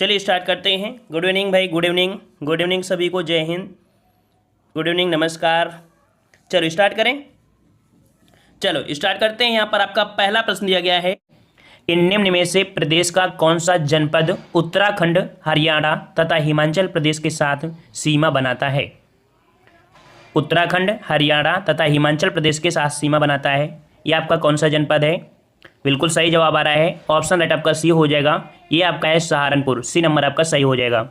चलिए स्टार्ट करते हैं। गुड इवनिंग भाई, गुड इवनिंग। गुड इवनिंग सभी को, जय हिंद, गुड इवनिंग, नमस्कार। चलो स्टार्ट करें। चलो स्टार्ट करते हैं। यहाँ पर आपका पहला प्रश्न दिया गया है, इन निम्न में से प्रदेश का कौन सा जनपद उत्तराखंड, हरियाणा तथा हिमाचल प्रदेश के साथ सीमा बनाता है। उत्तराखंड, हरियाणा तथा हिमाचल प्रदेश के साथ सीमा बनाता है, ये आपका कौन सा जनपद है। बिल्कुल सही जवाब आ रहा है, ऑप्शन राइट आपका सी हो जाएगा। ये आपका है सहारनपुर, सी नंबर आपका सही हो जाएगा।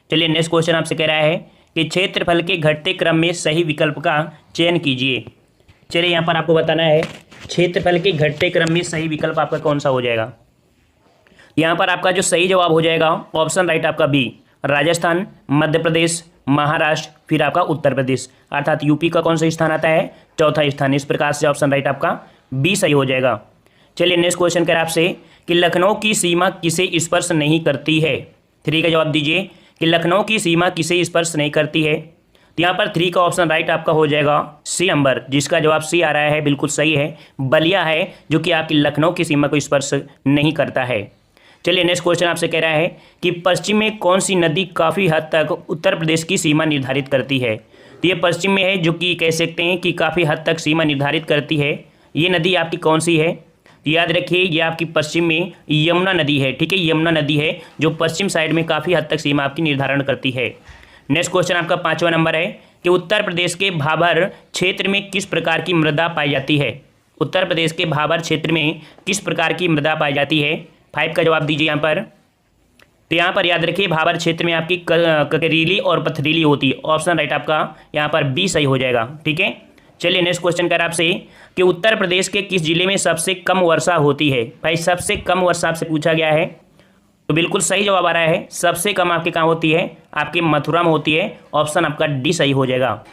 चलिए नेक्स्ट क्वेश्चन आपसे कह रहा है कि क्षेत्रफल के घटते क्रम में सही विकल्प का चयन कीजिए। चलिए यहाँ पर आपको बताना है क्षेत्रफल के घटते क्रम में सही विकल्प आपका कौन सा हो जाएगा। यहाँ पर आपका जो सही जवाब हो जाएगा ऑप्शन राइट आपका बी, राजस्थान, मध्य प्रदेश, महाराष्ट्र, फिर आपका उत्तर प्रदेश, अर्थात यूपी का कौन सा स्थान आता है, चौथा स्थान। इस प्रकार से ऑप्शन राइट आपका बी सही हो जाएगा। चलिए नेक्स्ट क्वेश्चन करें आपसे कि लखनऊ की सीमा किसे स्पर्श नहीं करती है। 3 का जवाब दीजिए कि लखनऊ की सीमा किसे स्पर्श नहीं करती है। तो यहाँ पर 3 का ऑप्शन राइट आपका हो जाएगा सी नंबर, जिसका जवाब सी आ रहा है, बिल्कुल सही है। बलिया है जो कि आपकी लखनऊ की सीमा को स्पर्श नहीं करता है। चलिए नेक्स्ट क्वेश्चन आपसे कह रहा है कि पश्चिम में कौन सी नदी काफ़ी हद तक उत्तर प्रदेश की सीमा निर्धारित करती है। तो ये पश्चिम में है जो कि कह सकते हैं कि काफ़ी हद तक सीमा निर्धारित करती है। ये नदी आपकी कौन सी है, तो याद रखिए ये आपकी पश्चिम में यमुना नदी है। ठीक है, यमुना नदी है जो पश्चिम साइड में काफ़ी हद तक सीमा आपकी निर्धारण करती है। नेक्स्ट क्वेश्चन आपका 5वां नंबर है कि उत्तर प्रदेश के भाबर क्षेत्र में किस प्रकार की मृदा पाई जाती है। उत्तर प्रदेश के भाबर क्षेत्र में किस प्रकार की मृदा पाई जाती है। 5 का जवाब दीजिए यहाँ पर। तो यहाँ पर याद रखिए भाबर क्षेत्र में आपकी ककरीली और पथरीली होती है। ऑप्शन राइट आपका यहाँ पर बी सही हो जाएगा। ठीक है, चलिए नेक्स्ट क्वेश्चन कर आपसे कि उत्तर प्रदेश के किस जिले में सबसे कम वर्षा होती है। भाई सबसे कम वर्षा आपसे पूछा गया है, तो बिल्कुल सही जवाब आ रहा है। सबसे कम आपके कहाँ होती है, आपके मथुरा में होती है। ऑप्शन आपका डी सही हो जाएगा।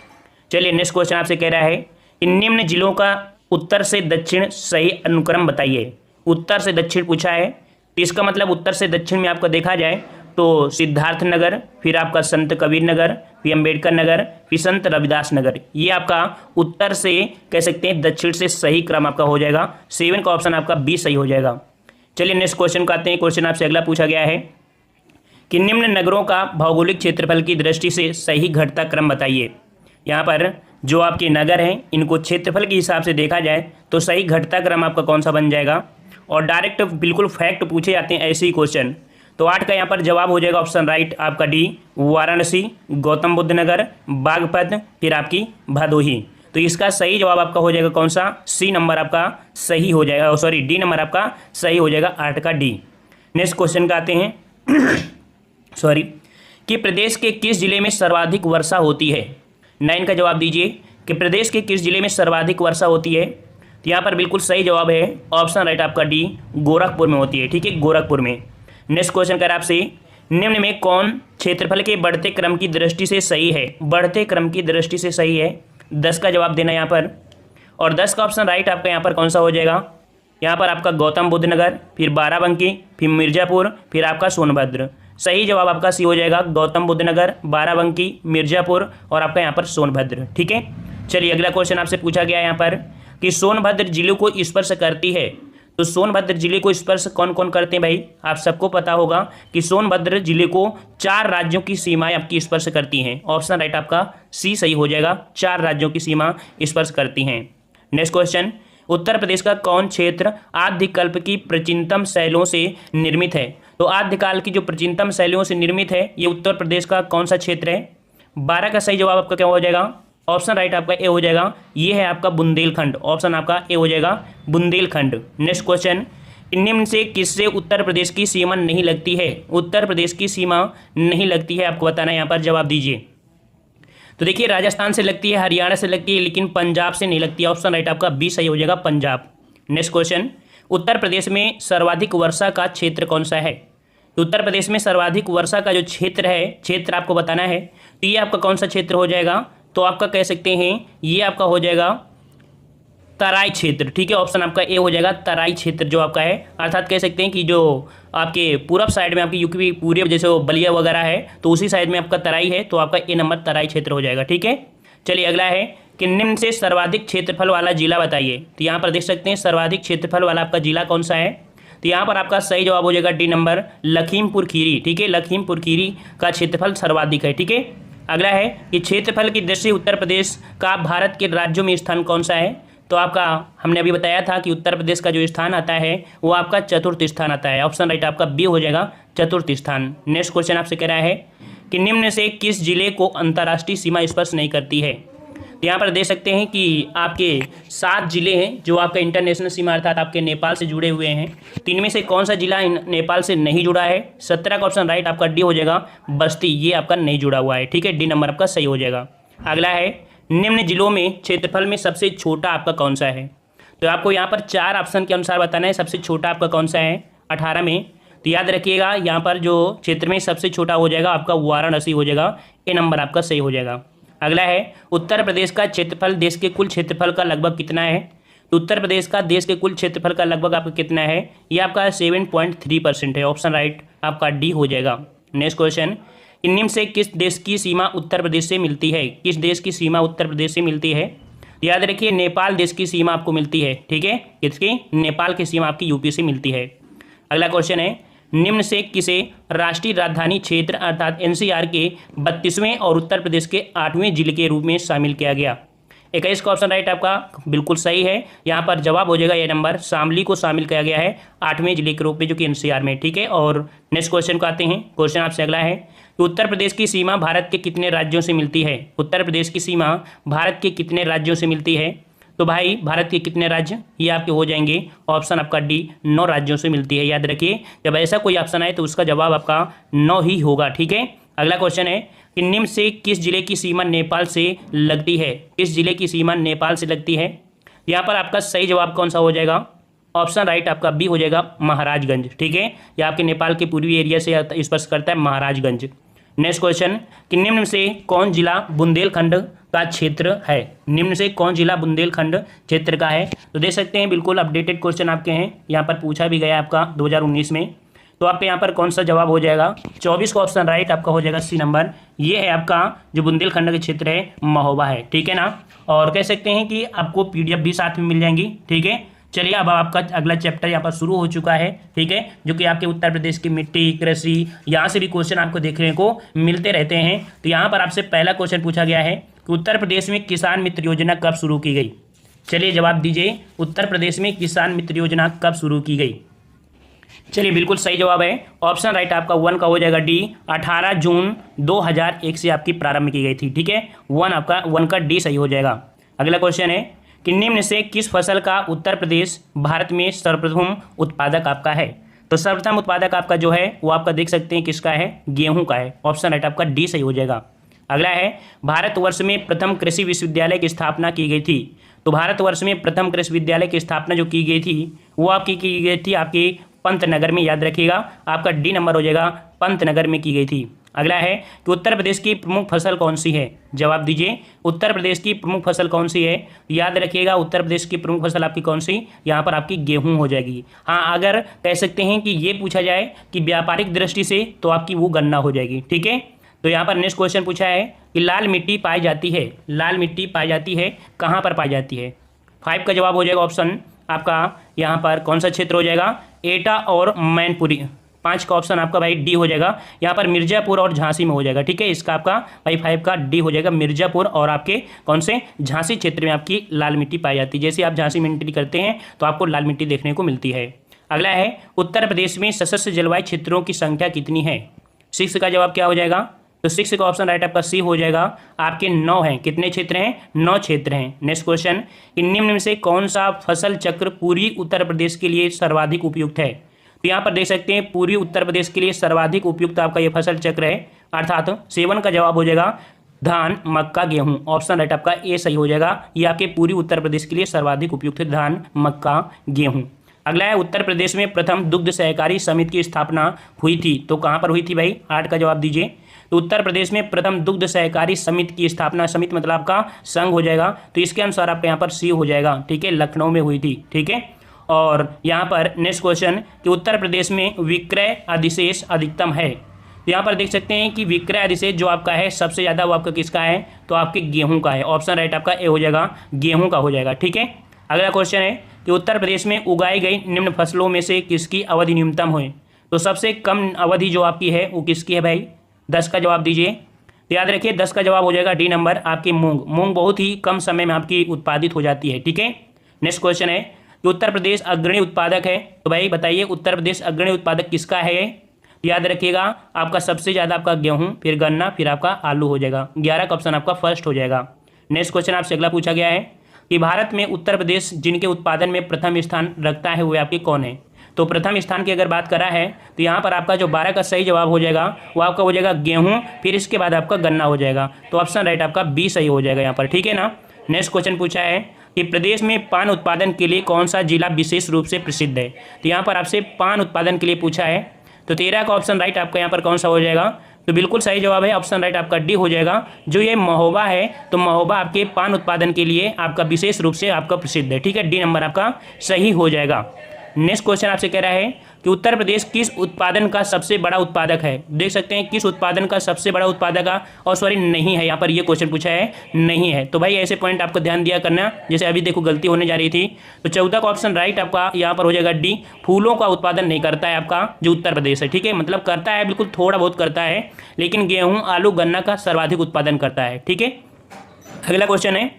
चलिए नेक्स्ट क्वेश्चन आपसे कह रहा है इन निम्न जिलों का उत्तर से दक्षिण सही अनुक्रम बताइए। उत्तर से दक्षिण पूछा है, तो इसका मतलब उत्तर से दक्षिण में आपका देखा जाए तो सिद्धार्थ नगर, फिर आपका संत कबीर नगर, फिर अम्बेडकर नगर, फिर संत रविदास नगर, ये आपका उत्तर से कह सकते हैं दक्षिण से सही क्रम आपका हो जाएगा। 7 का ऑप्शन आपका बी सही हो जाएगा। चलिए नेक्स्ट क्वेश्चन को आते हैं। क्वेश्चन आपसे अगला पूछा गया है कि निम्न नगरों का भौगोलिक क्षेत्रफल की दृष्टि से सही घटता क्रम बताइए। यहाँ पर जो आपके नगर हैं इनको क्षेत्रफल के हिसाब से देखा जाए तो सही घटता क्रम आपका कौन सा बन जाएगा। और डायरेक्ट बिल्कुल फैक्ट पूछे जाते हैं ऐसे ही क्वेश्चन। तो 8 का यहाँ पर जवाब हो जाएगा ऑप्शन राइट आपका डी, वाराणसी, गौतम बुद्ध नगर, बागपत, फिर आपकी भदोही। तो इसका सही जवाब आपका हो जाएगा कौन सा, सी नंबर आपका सही हो जाएगा, सॉरी डी नंबर आपका सही हो जाएगा, 8 का डी। नेक्स्ट क्वेश्चन का आते हैं सॉरी कि प्रदेश के किस जिले में सर्वाधिक वर्षा होती है। 9 का जवाब दीजिए कि प्रदेश के किस जिले में सर्वाधिक वर्षा होती है। तो यहाँ पर बिल्कुल सही जवाब है, ऑप्शन राइट आपका डी, गोरखपुर में होती है। ठीक है, गोरखपुर में। नेक्स्ट क्वेश्चन कर आपसे निम्न में कौन क्षेत्रफल के बढ़ते क्रम की दृष्टि से सही है। बढ़ते क्रम की दृष्टि से सही है, 10 का जवाब देना यहाँ पर। और 10 का ऑप्शन राइट आपका यहाँ पर कौन सा हो जाएगा, यहाँ पर आपका गौतम बुद्ध नगर, फिर बाराबंकी, फिर मिर्ज़ापुर, फिर आपका सोनभद्र। सही जवाब आपका सी हो जाएगा, गौतम बुद्ध नगर, बाराबंकी, मिर्ज़ापुर और आपका यहाँ पर सोनभद्र। ठीक है, चलिए अगला क्वेश्चन आपसे पूछा गया यहाँ पर कि सोनभद्र जिले को स्पर्श करती है। तो सोनभद्र जिले को स्पर्श कौन कौन करते हैं भाई, आप सबको पता होगा कि सोनभद्र जिले को 4 राज्यों की सीमाएं आपकी स्पर्श करती हैं। ऑप्शन राइट आपका सी सही हो जाएगा, 4 राज्यों की सीमा स्पर्श करती हैं। नेक्स्ट क्वेश्चन, उत्तर प्रदेश का कौन क्षेत्र आद्यकल्प की प्राचीनतम शैलियों से निर्मित है। तो आद्यकाल की जो प्राचीनतम शैलियों से निर्मित है ये उत्तर प्रदेश का कौन सा क्षेत्र है। 12 का सही जवाब आपका क्या हो जाएगा, ऑप्शन राइट आपका ए हो जाएगा, ये है आपका बुंदेलखंड। ऑप्शन आपका ए हो जाएगा, बुंदेलखंड। नेक्स्ट क्वेश्चन, निम्न से किससे उत्तर प्रदेश की सीमा नहीं लगती है। उत्तर प्रदेश की सीमा नहीं लगती है, आपको बताना है, यहाँ पर जवाब दीजिए। तो देखिए राजस्थान से लगती है, हरियाणा से लगती है, लेकिन पंजाब से नहीं लगती है। ऑप्शन राइट आपका बी सही हो जाएगा, पंजाब। नेक्स्ट क्वेश्चन, उत्तर प्रदेश में सर्वाधिक वर्षा का क्षेत्र कौन सा है। तो उत्तर प्रदेश में सर्वाधिक वर्षा का जो क्षेत्र है, क्षेत्र आपको बताना है। तो ये आपका कौन सा क्षेत्र हो जाएगा, तो आपका कह सकते हैं ये आपका हो जाएगा तराई क्षेत्र। ठीक है, ऑप्शन आपका ए हो जाएगा, तराई क्षेत्र जो आपका है। अर्थात कह सकते हैं कि जो आपके पूरब साइड में आपकी यूपी पूरे जैसे वो बलिया वगैरह है तो उसी साइड में आपका तराई है, तो आपका ए नंबर तराई क्षेत्र हो जाएगा। ठीक है, चलिए अगला है कि निम्न से सर्वाधिक क्षेत्रफल वाला जिला बताइए। तो यहाँ पर देख सकते हैं सर्वाधिक क्षेत्रफल वाला आपका जिला कौन सा है। तो यहाँ पर आपका सही जवाब हो जाएगा डी नंबर, लखीमपुर खीरी। ठीक है, लखीमपुर खीरी का क्षेत्रफल सर्वाधिक है। ठीक है, अगला है कि क्षेत्रफल की दृष्टि से उत्तर प्रदेश का भारत के राज्यों में स्थान कौन सा है। तो आपका हमने अभी बताया था कि उत्तर प्रदेश का जो स्थान आता है वो आपका चतुर्थ स्थान आता है। ऑप्शन राइट आपका बी हो जाएगा, चतुर्थ स्थान। नेक्स्ट क्वेश्चन आपसे कह रहा है कि निम्न से किस जिले को अंतर्राष्ट्रीय सीमा स्पर्श नहीं करती है। तो यहाँ पर देख सकते हैं कि आपके 7 जिले हैं जो आपका इंटरनेशनल सीमा अर्थात आपके नेपाल से जुड़े हुए हैं। तो इनमें से कौन सा जिला नेपाल से नहीं जुड़ा है। 17 का ऑप्शन राइट आपका डी हो जाएगा, बस्ती, ये आपका नहीं जुड़ा हुआ है। ठीक है, डी नंबर आपका सही हो जाएगा। अगला है निम्न जिलों में क्षेत्रफल में सबसे छोटा आपका कौन सा है। तो आपको यहाँ पर 4 ऑप्शन के अनुसार बताना है सबसे छोटा आपका कौन सा है 18 में। तो याद रखिएगा यहाँ पर जो क्षेत्र में सबसे छोटा हो जाएगा आपका वाराणसी हो जाएगा, ए नंबर आपका सही हो जाएगा। अगला है उत्तर प्रदेश का क्षेत्रफल देश के कुल क्षेत्रफल का लगभग कितना है। तो उत्तर प्रदेश का देश के कुल क्षेत्रफल का लगभग आपका कितना है, ये आपका 7.3% है। ऑप्शन राइट आपका डी हो जाएगा। नेक्स्ट क्वेश्चन, निम्न से किस देश की सीमा उत्तर प्रदेश से मिलती है। किस देश की सीमा उत्तर प्रदेश से मिलती है। याद रखिए नेपाल देश की सीमा आपको मिलती है। ठीक है, किसकी, नेपाल की सीमा आपकी यूपी से मिलती है। अगला क्वेश्चन है निम्न से किसे राष्ट्रीय राजधानी क्षेत्र अर्थात एनसीआर के 32वें और उत्तर प्रदेश के 8वें जिले के रूप में शामिल किया गया। 21 का ऑप्शन राइट आपका बिल्कुल सही है। यहाँ पर जवाब हो जाएगा ये नंबर, शामली को शामिल किया गया है 8वें जिले के रूप में जो कि एनसीआर में। ठीक है, और नेक्स्ट क्वेश्चन को आते हैं। क्वेश्चन आपसे अगला है कि उत्तर प्रदेश की सीमा भारत के कितने राज्यों से मिलती है। उत्तर प्रदेश की सीमा भारत के कितने राज्यों से मिलती है। तो भाई भारत के कितने राज्य, ये आपके हो जाएंगे ऑप्शन आपका डी, 9 राज्यों से मिलती है। याद रखिए जब ऐसा कोई ऑप्शन आए तो उसका जवाब आपका 9 ही होगा। ठीक है, अगला क्वेश्चन है कि निम्न से किस जिले की सीमा नेपाल से लगती है। किस जिले की सीमा नेपाल से लगती है। यहाँ पर आपका सही जवाब कौन सा हो जाएगा, ऑप्शन राइट आपका बी हो जाएगा, महाराजगंज। ठीक है, यह आपके नेपाल के पूर्वी एरिया से स्पर्श करता है, महाराजगंज। नेक्स्ट क्वेश्चन कि निम्न से कौन जिला बुंदेलखंड का क्षेत्र है। निम्न से कौन जिला बुंदेलखंड क्षेत्र का है। तो देख सकते हैं बिल्कुल अपडेटेड क्वेश्चन आपके हैं, यहाँ पर पूछा भी गया आपका 2019 में। तो आपके यहाँ पर कौन सा जवाब हो जाएगा, 24 का ऑप्शन राइट आपका हो जाएगा, सी नंबर। ये है आपका जो बुंदेलखंड का क्षेत्र है, महोबा है। ठीक है ना, और कह सकते हैं कि आपको PDF भी साथ में मिल जाएंगी। ठीक है, चलिए अब आपका अगला चैप्टर यहाँ पर शुरू हो चुका है। ठीक है, जो कि आपके उत्तर प्रदेश की मिट्टी, कृषि, यहाँ से भी क्वेश्चन आपको देखने को मिलते रहते हैं। तो यहाँ पर आपसे पहला क्वेश्चन पूछा गया है कि उत्तर प्रदेश में किसान मित्र योजना कब शुरू की गई। चलिए जवाब दीजिए, उत्तर प्रदेश में किसान मित्र योजना कब शुरू की गई। चलिए बिल्कुल सही जवाब है, ऑप्शन राइट आपका 1 का हो जाएगा डी, 18 जून 2001 से आपकी प्रारंभ की गई थी। ठीक है, 1 का डी सही हो जाएगा। अगला क्वेश्चन है कि निम्न से किस फसल का उत्तर प्रदेश भारत में सर्वप्रथम उत्पादक आपका है। तो सर्वप्रथम उत्पादक आपका जो है वो आपका देख सकते हैं किसका है, गेहूं का है। ऑप्शन राइट आपका डी सही हो जाएगा। अगला है भारतवर्ष में प्रथम कृषि विश्वविद्यालय की स्थापना की गई थी। तो भारतवर्ष में प्रथम कृषि विद्यालय की स्थापना जो की गई थी वो आपकी की गई थी आपकी पंतनगर में। याद रखिएगा आपका डी नंबर हो जाएगा, पंतनगर में की गई थी। अगला है कि उत्तर प्रदेश की प्रमुख फसल कौन सी है। जवाब दीजिए, उत्तर प्रदेश की प्रमुख फसल कौन सी है। याद रखिएगा उत्तर प्रदेश की प्रमुख फसल आपकी कौन सी, यहाँ पर आपकी गेहूं हो जाएगी। हाँ, अगर कह सकते हैं कि ये पूछा जाए कि व्यापारिक दृष्टि से तो आपकी वो गन्ना हो जाएगी। ठीक है, तो यहाँ पर नेक्स्ट क्वेश्चन पूछा है कि लाल मिट्टी पाई जाती है। लाल मिट्टी पाई जाती है कहाँ पर पाई जाती है। 5 का जवाब हो जाएगा ऑप्शन आपका यहाँ पर कौन सा क्षेत्र हो जाएगा, एटा और मैनपुरी। 5 का ऑप्शन आपका भाई डी हो जाएगा, यहाँ पर मिर्जापुर और झांसी में हो जाएगा। ठीक है, इसका आपका भाई 5 का डी हो जाएगा, मिर्जापुर और आपके कौन से झांसी क्षेत्र में आपकी लाल मिट्टी पाई जाती है। जैसे आप झांसी में एंट्री करते हैं तो आपको लाल मिट्टी देखने को मिलती है। अगला है उत्तर प्रदेश में सशस्त्र जलवायु क्षेत्रों की संख्या कितनी है। 6 का जवाब क्या हो जाएगा, तो 6 का ऑप्शन राइट आपका सी हो जाएगा, आपके 9 हैं। कितने क्षेत्र हैं, 9 क्षेत्र हैं। नेक्स्ट क्वेश्चन, निम्न में से कौन सा फसल चक्र पूर्वी उत्तर प्रदेश के लिए सर्वाधिक उपयुक्त है। तो यहाँ पर देख सकते हैं पूर्वी उत्तर प्रदेश के लिए सर्वाधिक उपयुक्त आपका ये फसल चक्र है, अर्थात 7 का जवाब हो जाएगा, धान, मक्का, गेहूं। ऑप्शन राइट आपका ए सही हो जाएगा, ये आपके पूर्वी उत्तर प्रदेश के लिए सर्वाधिक उपयुक्त है, धान, मक्का, गेहूं। अगला है उत्तर प्रदेश में प्रथम दुग्ध सहकारी समिति की स्थापना हुई थी। तो कहाँ पर हुई थी भाई, 8 का जवाब दीजिए। तो उत्तर प्रदेश में प्रथम दुग्ध सहकारी समिति की स्थापना, समिति मतलब आपका संघ हो जाएगा, तो इसके अनुसार आपका यहाँ पर सी हो जाएगा। ठीक है, लखनऊ में हुई थी। ठीक है, और यहाँ पर नेक्स्ट क्वेश्चन कि उत्तर प्रदेश में विक्रय अधिशेष अधिकतम है। तो यहाँ पर देख सकते हैं कि विक्रय अधिशेष जो आपका है सबसे ज़्यादा वो आपका किसका है, तो आपके गेहूं का है। ऑप्शन राइट आपका ए हो जाएगा, गेहूं का हो जाएगा। ठीक है, अगला क्वेश्चन है कि उत्तर प्रदेश में उगाई गई निम्न फसलों में से किसकी अवधि न्यूनतम है। तो सबसे कम अवधि जो आपकी है वो किसकी है भाई, 10 का जवाब दीजिए। तो याद रखिए 10 का जवाब हो जाएगा डी नंबर आपकी मूंग। मूंग बहुत ही कम समय में आपकी उत्पादित हो जाती है, ठीक है। नेक्स्ट क्वेश्चन है कि उत्तर प्रदेश अग्रणी उत्पादक है। तो भाई बताइए उत्तर प्रदेश अग्रणी उत्पादक किसका है। याद रखिएगा आपका सबसे ज़्यादा आपका गेहूं, फिर गन्ना, फिर आपका आलू हो जाएगा। 11 का ऑप्शन आपका फर्स्ट हो जाएगा। नेक्स्ट क्वेश्चन आपसे अगला पूछा गया है कि भारत में उत्तर प्रदेश जिनके उत्पादन में प्रथम स्थान रखता है वे आपके कौन है। तो प्रथम स्थान की अगर बात करा है तो यहाँ पर आपका जो 12 का सही जवाब हो जाएगा वो आपका हो जाएगा गेहूं, फिर इसके बाद आपका गन्ना हो जाएगा। तो ऑप्शन राइट आपका बी सही हो जाएगा यहाँ पर, ठीक है ना। नेक्स्ट क्वेश्चन पूछा है कि प्रदेश में पान उत्पादन के लिए कौन सा जिला विशेष रूप से प्रसिद्ध है। तो यहाँ पर आपसे पान उत्पादन के लिए पूछा है। तो 13 का ऑप्शन राइट आपका यहाँ पर कौन सा हो जाएगा। तो बिल्कुल सही जवाब है, ऑप्शन राइट आपका डी हो जाएगा। जो ये महोबा है तो महोबा आपके पान उत्पादन के लिए आपका विशेष रूप से आपका प्रसिद्ध है, ठीक है। डी नंबर आपका सही हो जाएगा। नेक्स्ट क्वेश्चन आपसे कह रहा है कि उत्तर प्रदेश किस उत्पादन का सबसे बड़ा उत्पादक है। देख सकते हैं किस उत्पादन का सबसे बड़ा उत्पादक है, और सॉरी नहीं है, यहाँ पर ये क्वेश्चन पूछा है नहीं है। तो भाई ऐसे पॉइंट आपको ध्यान दिया करना, जैसे अभी देखो गलती होने जा रही थी। तो 14 का ऑप्शन राइट आपका यहाँ पर हो जाएगा डी। फूलों का उत्पादन नहीं करता है आपका जो उत्तर प्रदेश है, ठीक है। मतलब करता है बिल्कुल थोड़ा बहुत करता है, लेकिन गेहूँ, आलू, गन्ना का सर्वाधिक उत्पादन करता है, ठीक है। अगला क्वेश्चन है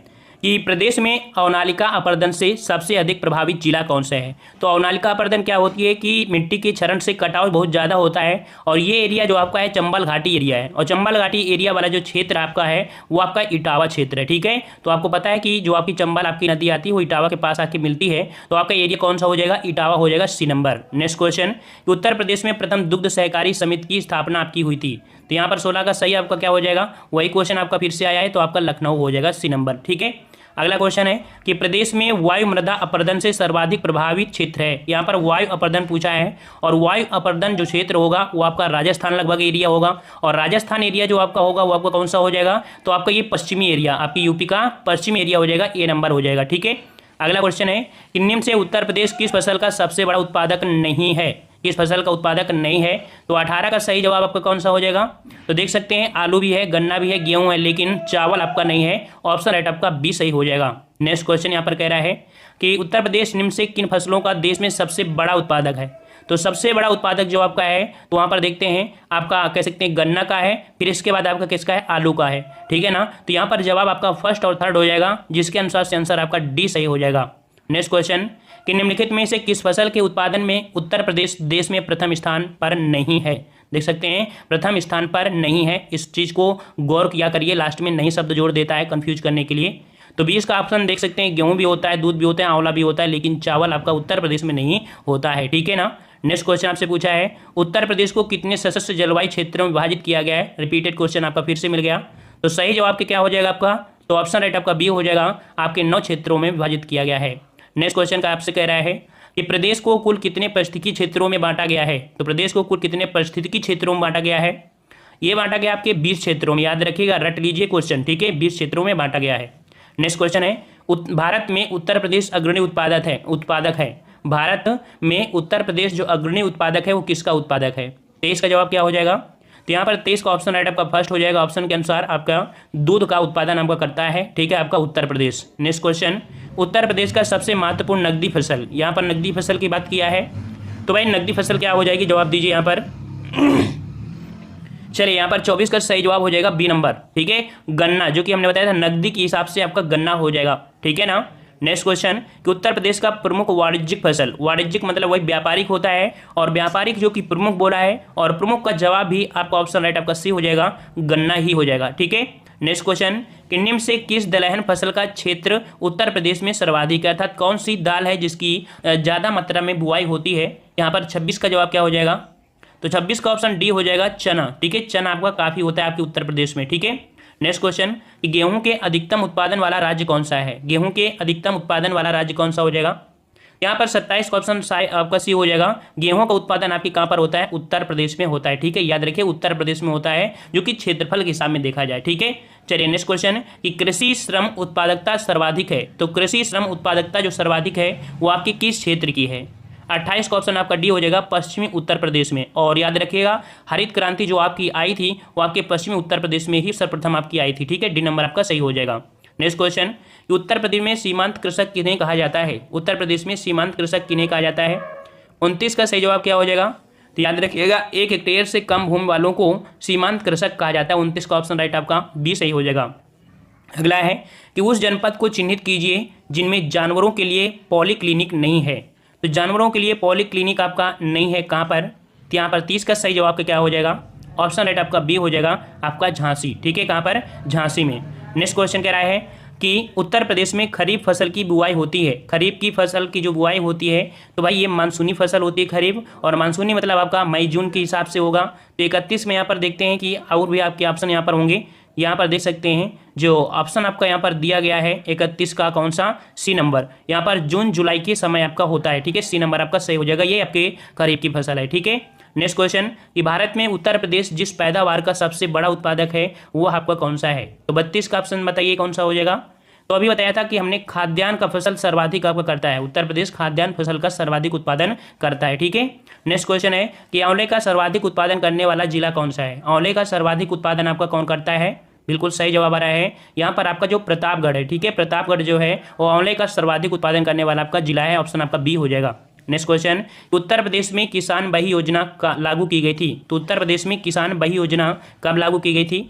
कि प्रदेश में अवनालिका अपर्दन से सबसे अधिक प्रभावित जिला कौन सा है। तो अवनालिका अपर्दन क्या होती है कि मिट्टी के क्षरण से कटाव बहुत ज़्यादा होता है, और ये एरिया जो आपका है चंबल घाटी एरिया है, और चंबल घाटी एरिया वाला जो क्षेत्र आपका है वो आपका इटावा क्षेत्र है, ठीक है। तो आपको पता है कि जो आपकी चंबल आपकी नदी आती है वो इटावा के पास आके मिलती है, तो आपका एरिया कौन सा हो जाएगा, इटावा हो जाएगा, सी number. Next question, Uttar Pradesh में प्रथम दुग्ध सहकारी समिति की स्थापना आपकी हुई थी। तो यहाँ पर 16 का सही आपका क्या हो जाएगा, वही क्वेश्चन आपका फिर से आया है, तो आपका लखनऊ हो जाएगा, सी नंबर, ठीक है। अगला क्वेश्चन है कि प्रदेश में वायु मृदा अपर्दन से सर्वाधिक प्रभावित क्षेत्र है। यहाँ पर वायु अपर्दन पूछा है, और वायु अपर्दन जो क्षेत्र होगा वो आपका राजस्थान लगभग एरिया होगा, और राजस्थान एरिया जो आपका होगा वो आपका कौन सा हो जाएगा, तो आपका ये पश्चिमी एरिया, आपकी यूपी का पश्चिमी एरिया हो जाएगा, ए नंबर हो जाएगा, ठीक है। अगला क्वेश्चन है कि निम्न से उत्तर प्रदेश किस फसल का सबसे बड़ा उत्पादक नहीं है, किस फसल का उत्पादक नहीं है। तो 18 का सही जवाब आपका कौन सा हो जाएगा। तो देख सकते हैं आलू भी है, गन्ना भी है, गेहूं है, लेकिन चावल आपका नहीं है। ऑप्शन राइट आपका बी सही हो जाएगा। नेक्स्ट क्वेश्चन यहाँ पर कह रहा है कि उत्तर प्रदेश निम्न से किन फसलों का देश में सबसे बड़ा उत्पादक है। तो सबसे बड़ा उत्पादक जो आपका है तो वहाँ पर देखते हैं आपका कह सकते हैं गन्ना का है, फिर इसके बाद आपका किसका है, आलू का है, ठीक है ना। तो यहाँ पर जवाब आपका फर्स्ट और थर्ड हो जाएगा, जिसके अनुसार से आंसर आपका डी सही हो जाएगा। नेक्स्ट क्वेश्चन कि निम्नलिखित में से किस फसल के उत्पादन में उत्तर प्रदेश देश में प्रथम स्थान पर नहीं है। देख सकते हैं प्रथम स्थान पर नहीं है, इस चीज़ को गौर किया करिए, लास्ट में नहीं शब्द जोड़ देता है कंफ्यूज करने के लिए। तो 20 का ऑप्शन देख सकते हैं गेहूं भी होता है, दूध भी होता है, आंवला भी होता है, लेकिन चावल आपका उत्तर प्रदेश में नहीं होता है, ठीक है ना। नेक्स्ट क्वेश्चन आपसे पूछा है उत्तर प्रदेश को कितने सशस्त्र जलवायु क्षेत्रों में विभाजित किया गया है। रिपीटेड क्वेश्चन आपका फिर से मिल गया। तो सही जवाब क्या हो जाएगा आपका, तो ऑप्शन राइट आपका बी हो जाएगा, आपके 9 क्षेत्रों में विभाजित किया गया है। नेक्स्ट क्वेश्चन का आपसे कह रहा है कि प्रदेश को कुल कितने पारिस्थितिकी क्षेत्रों में बांटा गया है। तो प्रदेश को कुल कितने पारिस्थितिकी क्षेत्रों में बांटा गया है, ये बांटा गया आपके 20 क्षेत्रों में, याद रखिएगा, रट लीजिए क्वेश्चन, ठीक है, 20 क्षेत्रों में बांटा गया है। नेक्स्ट क्वेश्चन है भारत में उत्तर प्रदेश अग्रणी उत्पादक है। भारत में उत्तर प्रदेश जो अग्रणी उत्पादक है वो किसका उत्पादक है। 23 का जवाब क्या हो जाएगा। तो यहाँ पर 23 का ऑप्शन राइट आपका फर्स्ट हो जाएगा। ऑप्शन के अनुसार आपका दूध का उत्पादन आपका करता है, ठीक है, आपका उत्तर प्रदेश। नेक्स्ट क्वेश्चन उत्तर प्रदेश का सबसे महत्वपूर्ण नकदी फसल, यहाँ पर नकदी फसल की बात किया है, तो भाई नकदी फसल क्या हो जाएगी, जवाब दीजिए यहाँ पर। चलिए यहाँ पर 24 का सही जवाब हो जाएगा बी नंबर, ठीक है, गन्ना, जो कि हमने बताया था नकदी के हिसाब से आपका गन्ना हो जाएगा, ठीक है ना। नेक्स्ट क्वेश्चन कि उत्तर प्रदेश का प्रमुख वाणिज्यिक फसल, वाणिज्यिक मतलब वही व्यापारिक होता है, और व्यापारिक जो कि प्रमुख बोला है, और प्रमुख का जवाब भी आपका ऑप्शन राइट आपका सी हो जाएगा, गन्ना ही हो जाएगा, ठीक है। नेक्स्ट क्वेश्चन कि निम्न से किस दलहन फसल का क्षेत्र उत्तर प्रदेश में सर्वाधिक है, अर्थात कौन सी दाल है जिसकी ज़्यादा मात्रा में बुआई होती है। यहाँ पर 26 का जवाब क्या हो जाएगा, तो 26 का ऑप्शन डी हो जाएगा, चना, ठीक है, चना आपका काफ़ी होता है आपके उत्तर प्रदेश में, ठीक है। नेक्स्ट क्वेश्चन कि गेहूं के अधिकतम उत्पादन वाला राज्य कौन सा है। गेहूं के अधिकतम उत्पादन वाला राज्य कौन सा हो जाएगा। यहाँ पर 27 का ऑप्शन आपका सी हो जाएगा। गेहूं का उत्पादन आपके कहाँ पर होता है, उत्तर प्रदेश में होता है, ठीक है, याद रखिए उत्तर प्रदेश में होता है, जो कि क्षेत्रफल के हिसाब में देखा जाए, ठीक है। चलिए नेक्स्ट क्वेश्चन कि कृषि श्रम उत्पादकता सर्वाधिक है, तो कृषि श्रम उत्पादकता जो सर्वाधिक है वो आपके किस क्षेत्र की है। 28 का ऑप्शन आपका डी हो जाएगा, पश्चिमी उत्तर प्रदेश में। और याद रखिएगा हरित क्रांति जो आपकी आई थी वो आपके पश्चिमी उत्तर प्रदेश में ही सर्वप्रथम आपकी आई थी, ठीक है, डी नंबर आपका सही हो जाएगा। नेक्स्ट क्वेश्चन कि उत्तर प्रदेश में सीमांत कृषक किन्हें कहा जाता है। उत्तर प्रदेश में सीमांत कृषक किन्हें कहा जाता है। 29 का सही जवाब क्या हो जाएगा, तो याद रखिएगा 1 हेक्टेयर से कम भूमि वालों को सीमांत कृषक कहा जाता है। 29 का ऑप्शन राइट आपका बी सही हो जाएगा। अगला है कि उस जनपद को चिन्हित कीजिए जिनमें जानवरों के लिए पॉलीक्लिनिक नहीं है। तो जानवरों के लिए पॉलीक्लिनिक आपका नहीं है कहाँ पर, तो यहाँ पर 30 का सही जवाब क्या हो जाएगा, ऑप्शन राइट आपका बी हो जाएगा आपका झांसी। ठीक है, कहाँ पर, झांसी में। नेक्स्ट क्वेश्चन कह रहा है कि उत्तर प्रदेश में खरीफ फसल की बुआई होती है। खरीफ की फसल की जो बुआई होती है तो भाई ये मानसूनी फसल होती है खरीफ, और मानसूनी मतलब आपका मई जून के हिसाब से होगा। तो 31 में यहाँ पर देखते हैं कि और भी आपके ऑप्शन यहाँ पर होंगे। यहाँ पर देख सकते हैं जो ऑप्शन आपका यहाँ पर दिया गया है 31 का कौन सा, सी नंबर। यहाँ पर जून जुलाई के समय आपका होता है। ठीक है, सी नंबर आपका सही हो जाएगा, ये आपके खरीफ की फसल है। ठीक है, नेक्स्ट क्वेश्चन कि भारत में उत्तर प्रदेश जिस पैदावार का सबसे बड़ा उत्पादक है वो आपका कौन सा है। तो 32 का ऑप्शन बताइए कौन सा हो जाएगा। तो अभी बताया था कि हमने खाद्यान्न का फसल सर्वाधिक आपका करता है, उत्तर प्रदेश खाद्यान्न फसल का सर्वाधिक उत्पादन करता है। ठीक है, नेक्स्ट क्वेश्चन है कि आंवले का सर्वाधिक उत्पादन करने वाला जिला कौन सा है। आंवले का सर्वाधिक उत्पादन आपका कौन करता है, बिल्कुल सही जवाब आ रहा है यहाँ पर आपका जो प्रतापगढ़ है। ठीक है, प्रतापगढ़ जो है वो आंवले का सर्वाधिक उत्पादन करने वाला आपका जिला है, ऑप्शन आपका बी हो जाएगा। नेक्स्ट क्वेश्चन, उत्तर प्रदेश में किसान बही योजना लागू की गई थी। तो उत्तर प्रदेश में किसान बही योजना कब लागू की गई थी,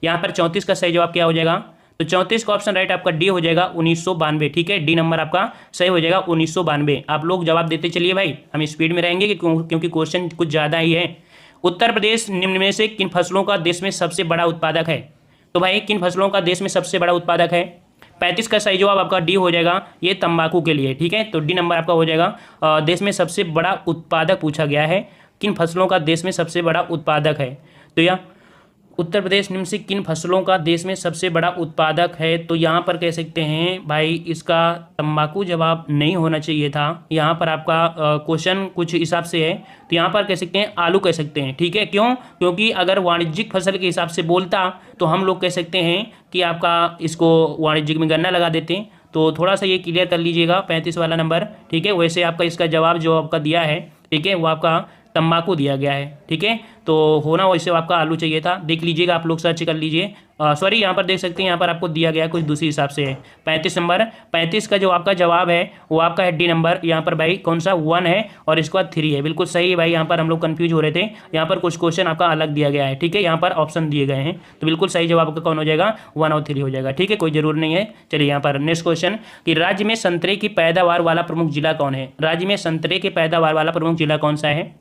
यहाँ पर 34 का सही जवाब क्या हो जाएगा, तो 34 का ऑप्शन राइट आपका डी हो जाएगा 1992। ठीक है, डी नंबर आपका सही हो जाएगा 1992। आप लोग जवाब देते चलिए भाई, हम स्पीड में रहेंगे क्योंकि क्वेश्चन कुछ ज़्यादा ही है। उत्तर प्रदेश निम्न में से किन फसलों का देश में सबसे बड़ा उत्पादक है। तो भाई किन फसलों का देश में सबसे बड़ा उत्पादक है, 35 का सही जवाब आपका डी हो जाएगा, ये तंबाकू के लिए। ठीक है, तो डी नंबर आपका हो जाएगा। देश में सबसे बड़ा उत्पादक पूछा गया है, किन फसलों का देश में सबसे बड़ा उत्पादक है। तो यह उत्तर प्रदेश निम्न से किन फसलों का देश में सबसे बड़ा उत्पादक है, तो यहाँ पर कह सकते हैं भाई इसका तंबाकू जवाब नहीं होना चाहिए था। यहाँ पर आपका क्वेश्चन कुछ हिसाब से है, तो यहाँ पर कह सकते हैं आलू कह सकते हैं। ठीक है, क्यों, क्योंकि अगर वाणिज्यिक फसल के हिसाब से बोलता तो हम लोग कह सकते हैं कि आपका इसको वाणिज्यिक में गन्ना लगा देते हैं। तो थोड़ा सा ये क्लियर कर लीजिएगा 35 वाला नंबर। ठीक है, वैसे आपका इसका जवाब जो आपका दिया है, ठीक है, वो आपका तंबाकू दिया गया है। ठीक है, तो होना वैसे आपका आलू चाहिए था, देख लीजिएगा, आप लोग सर्च कर लीजिए। सॉरी, यहाँ पर देख सकते हैं, यहाँ पर आपको दिया गया है कुछ दूसरी हिसाब से है। 35 नंबर, 35 का जो आपका जवाब है वो आपका है डी नंबर। यहाँ पर भाई कौन सा 1 है और इसके बाद 3 है, बिल्कुल सही है भाई। यहाँ पर हम लोग कन्फ्यूज हो रहे थे, यहाँ पर कुछ क्वेश्चन आपका अलग दिया गया है। ठीक है, यहाँ पर ऑप्शन दिए गए हैं, तो बिल्कुल सही जवाब आपका कौन हो जाएगा, 1 और 3 हो जाएगा। ठीक है, कोई जरूर नहीं है। चलिए यहाँ पर नेक्स्ट क्वेश्चन कि राज्य में संतरे की पैदावार वाला प्रमुख जिला कौन है। राज्य में संतरे की पैदावार वाला प्रमुख जिला कौन सा है,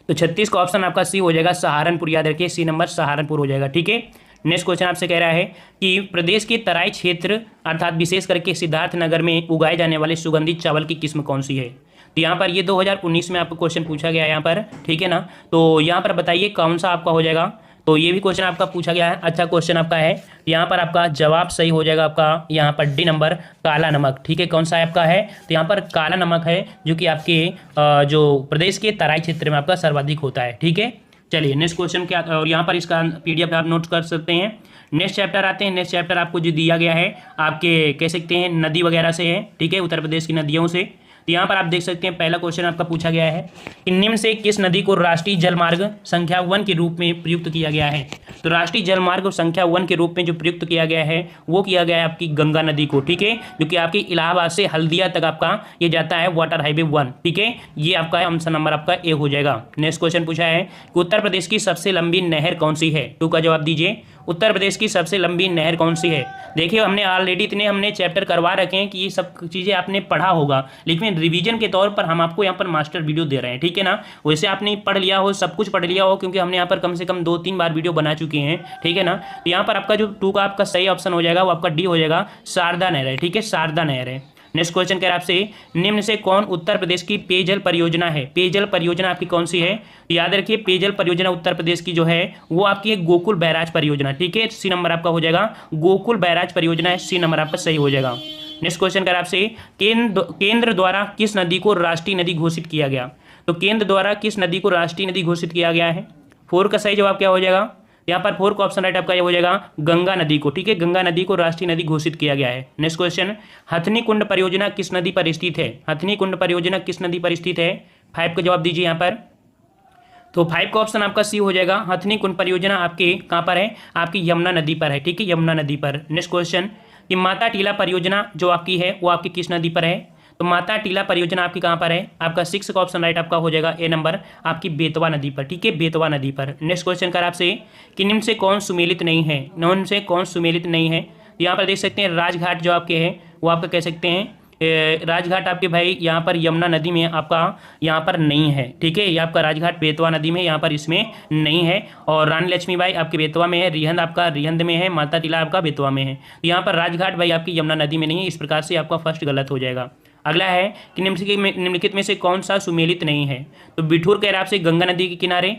तो 36 का ऑप्शन आपका सी हो जाएगा, सहारनपुर। याद रखिए सी नंबर सहारनपुर हो जाएगा। ठीक है, नेक्स्ट क्वेश्चन आपसे कह रहा है कि प्रदेश के तराई क्षेत्र अर्थात विशेष करके सिद्धार्थनगर में उगाए जाने वाले सुगंधित चावल की किस्म कौन सी है। तो यहाँ पर ये 2019 में आपको क्वेश्चन पूछा गया है यहाँ पर। ठीक है ना, तो यहाँ पर बताइए कौन सा आपका हो जाएगा। तो ये भी क्वेश्चन आपका पूछा गया है, अच्छा क्वेश्चन आपका है। यहाँ पर आपका जवाब सही हो जाएगा आपका यहाँ पर डी नंबर, काला नमक। ठीक है, कौन सा आपका है, तो यहाँ पर काला नमक है, जो कि आपके जो प्रदेश के तराई क्षेत्र में आपका सर्वाधिक होता है। ठीक है, चलिए नेक्स्ट क्वेश्चन क्या, और यहाँ पर इसका PDF आप नोट कर सकते हैं। नेक्स्ट चैप्टर आते हैं। नेक्स्ट चैप्टर आपको जो दिया गया है आपके कह सकते हैं नदी वगैरह से है। ठीक है, उत्तर प्रदेश की नदियों से। तो यहाँ पर आप देख सकते हैं पहला क्वेश्चन आपका पूछा गया है कि निम्न से किस नदी को राष्ट्रीय जलमार्ग संख्या 1 के रूप में प्रयुक्त किया गया है। तो राष्ट्रीय जलमार्ग संख्या 1 के रूप में जो प्रयुक्त किया गया है वो किया गया है आपकी गंगा नदी को। ठीक है, जो कि आपकी इलाहाबाद से हल्दिया तक आपका ये जाता है वाटर हाईवे 1। ठीक है, ये आपका आंसर नंबर आपका ए हो जाएगा। नेक्स्ट क्वेश्चन पूछा है कि उत्तर प्रदेश की सबसे लंबी नहर कौन सी है। 2 का जवाब दीजिए, उत्तर प्रदेश की सबसे लंबी नहर कौन सी है। देखिए हमने ऑलरेडी इतने हमने चैप्टर करवा रखे हैं कि ये सब चीज़ें आपने पढ़ा होगा, लेकिन रिवीजन के तौर पर हम आपको यहाँ पर मास्टर वीडियो दे रहे हैं। ठीक है ना, वैसे आपने पढ़ लिया हो, सब कुछ पढ़ लिया हो, क्योंकि हमने यहाँ पर कम से कम 2-3 बार वीडियो बना चुके हैं। ठीक है ना, तो यहाँ पर आपका जो 2 का आपका सही ऑप्शन हो जाएगा वो आपका डी हो जाएगा, शारदा नहर है। ठीक है, शारदा नहर है। नेक्स्ट क्वेश्चन कह रहा है आपसे निम्न से कौन उत्तर प्रदेश की पेयजल परियोजना है। पेयजल परियोजना आपकी कौन सी है, याद रखिए पेयजल परियोजना उत्तर प्रदेश की जो है वो आपकी है गोकुल बैराज परियोजना। ठीक है, सी नंबर आपका हो जाएगा, गोकुल बैराज परियोजना है, सी नंबर आपका सही हो जाएगा। नेक्स्ट क्वेश्चन कह रहा है आपसे केंद्र द्वारा किस नदी को राष्ट्रीय नदी घोषित किया गया। तो केंद्र द्वारा किस नदी को राष्ट्रीय नदी घोषित किया गया है। 4 का सही जवाब क्या हो जाएगा, यहाँ पर 4 का ऑप्शन राइट आपका ये हो जाएगा गंगा नदी को। ठीक है, गंगा नदी को राष्ट्रीय नदी घोषित किया गया है। नेक्स्ट क्वेश्चन हथनी कुंड परियोजना किस नदी पर स्थित है। हथनी कुंड परियोजना किस नदी पर स्थित है, 5 का जवाब दीजिए यहाँ पर। तो 5 का ऑप्शन आपका सी हो जाएगा, हथनी कुंड परियोजना आपके कहाँ पर है, आपकी यमुना नदी पर है। ठीक है, यमुना नदी पर। नेक्स्ट क्वेश्चन कि माता टीला परियोजना जो आपकी है वो आपकी किस नदी पर है? तो माता टीला परियोजना आपकी कहाँ पर है? आपका 6 का ऑप्शन राइट आपका हो जाएगा ए नंबर, आपकी बेतवा नदी पर। ठीक है, बेतवा नदी पर। नेक्स्ट क्वेश्चन कर आपसे कि निम्न से कौन सुमेलित नहीं है? निम्न से कौन सुमेलित नहीं है? यहाँ पर देख सकते हैं राजघाट जो आपके है वो आपका कह सकते हैं राजघाट आपके भाई यहाँ पर यमुना नदी में आपका यहाँ पर नहीं है। ठीक है, ये आपका राजघाट बेतवा नदी में यहाँ पर इसमें नहीं है। और रानी लक्ष्मीबाई आपके बेतवा में है, रिहंद आपका रिहंद में है, माता टीला आपका बेतवा में है। तो यहाँ पर राजघाट भाई आपकी यमुना नदी में नहीं है। इस प्रकार से आपका फर्स्ट गलत हो जाएगा। अगला है कि निम्नलिखित में से कौन सा सुमेलित नहीं है? तो बिठूर कह रहा आपसे गंगा नदी के किनारे,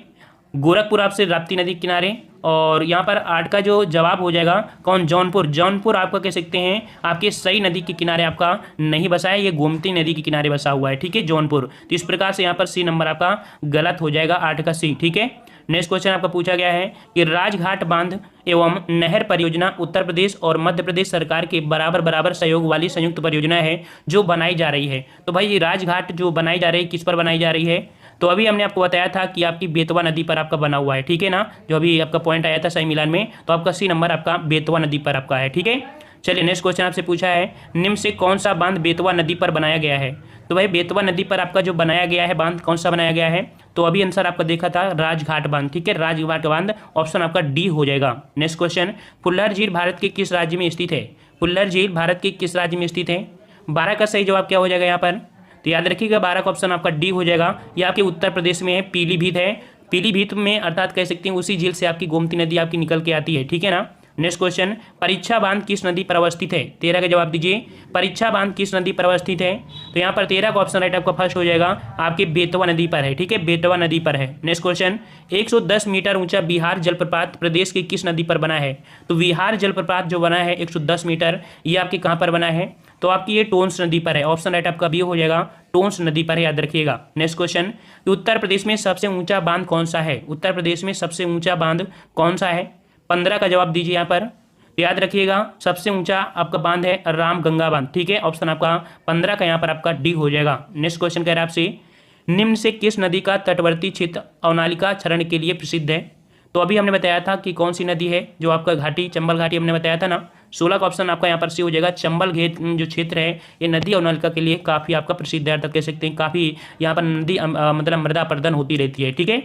गोरखपुर आपसे राप्ती नदी के किनारे, और यहाँ पर 8 का जो जवाब हो जाएगा कौन? जौनपुर। जौनपुर आपका कह सकते हैं आपके सही नदी के किनारे आपका नहीं बसा है, ये गोमती नदी के किनारे बसा हुआ है। ठीक है, जौनपुर। तो इस प्रकार से यहाँ पर सी नंबर आपका गलत हो जाएगा, 8 का सी। ठीक है, नेक्स्ट क्वेश्चन आपका पूछा गया है कि राजघाट बांध एवं नहर परियोजना उत्तर प्रदेश और मध्य प्रदेश सरकार के बराबर बराबर सहयोग वाली संयुक्त परियोजना है जो बनाई जा रही है। तो भाई ये राजघाट जो बनाई जा रही है किस पर बनाई जा रही है? तो अभी हमने आपको बताया था कि आपकी बेतवा नदी पर आपका बना हुआ है। ठीक है ना, जो अभी आपका पॉइंट आया था सही मिलान में, तो आपका सी नंबर आपका बेतवा नदी पर आपका है। ठीक है, चलिए नेक्स्ट क्वेश्चन आपसे पूछा है निम्न से कौन सा बांध बेतवा नदी पर बनाया गया है? तो भाई बेतवा नदी पर आपका जो बनाया गया है बांध कौन सा बनाया गया है? तो अभी आंसर आपका देखा था राजघाट बांध। ठीक है, राजघाट बांध ऑप्शन आपका डी हो जाएगा। नेक्स्ट क्वेश्चन, फुल्लर झील भारत के किस राज्य में स्थित है? फुल्लर झील भारत के किस राज्य में स्थित है? 12 का सही जवाब क्या हो जाएगा यहाँ पर? तो याद रखिएगा 12 का ऑप्शन आपका डी हो जाएगा। ये आपके उत्तर प्रदेश में है, पीलीभीत है। पीलीभीत में अर्थात कह सकते हैं उसी झील से आपकी गोमती नदी आपकी निकल के आती है। ठीक है ना। नेक्स्ट क्वेश्चन, परीक्षा बांध किस नदी पर अवस्थित है? 13 का जवाब दीजिए, परीक्षा बांध किस नदी पर अवस्थित है? तो यहाँ पर 13 का ऑप्शन राइट आपका फर्स्ट हो जाएगा, आपके बेतवा नदी पर है। ठीक है, बेतवा नदी पर है। नेक्स्ट क्वेश्चन, 110 मीटर ऊंचा बिहार जलप्रपात प्रदेश की किस नदी पर बना है? तो बिहार जलप्रपात जो बना है 110 मीटर, ये आपके कहाँ पर बना है? तो आपकी ये टोंस नदी पर है। ऑप्शन राइट आपका बी हो जाएगा, टोंस नदी पर है, याद रखिएगा। नेक्स्ट क्वेश्चन, उत्तर प्रदेश में सबसे ऊंचा बांध कौन सा है? उत्तर प्रदेश में सबसे ऊंचा बांध कौन सा है? 15 का जवाब दीजिए यहाँ पर। याद रखिएगा सबसे ऊंचा आपका बांध है राम गंगा बांध। ठीक है, ऑप्शन आपका 15 का यहाँ पर आपका डी हो जाएगा। नेक्स्ट क्वेश्चन कह रहा है आपसे, निम्न से किस नदी का तटवर्ती क्षेत्र अवनालिका क्षरण के लिए प्रसिद्ध है? तो अभी हमने बताया था कि कौन सी नदी है, जो आपका घाटी चंबल घाटी हमने बताया था ना। 16 का ऑप्शन आपका यहाँ पर सी हो जाएगा। चंबल घेट जो क्षेत्र है ये नदी अवनालिका के लिए काफ़ी आपका प्रसिद्ध है, अर्थात कह सकते हैं काफ़ी यहाँ पर नदी मतलब मृदा अपर्दन होती रहती है। ठीक है,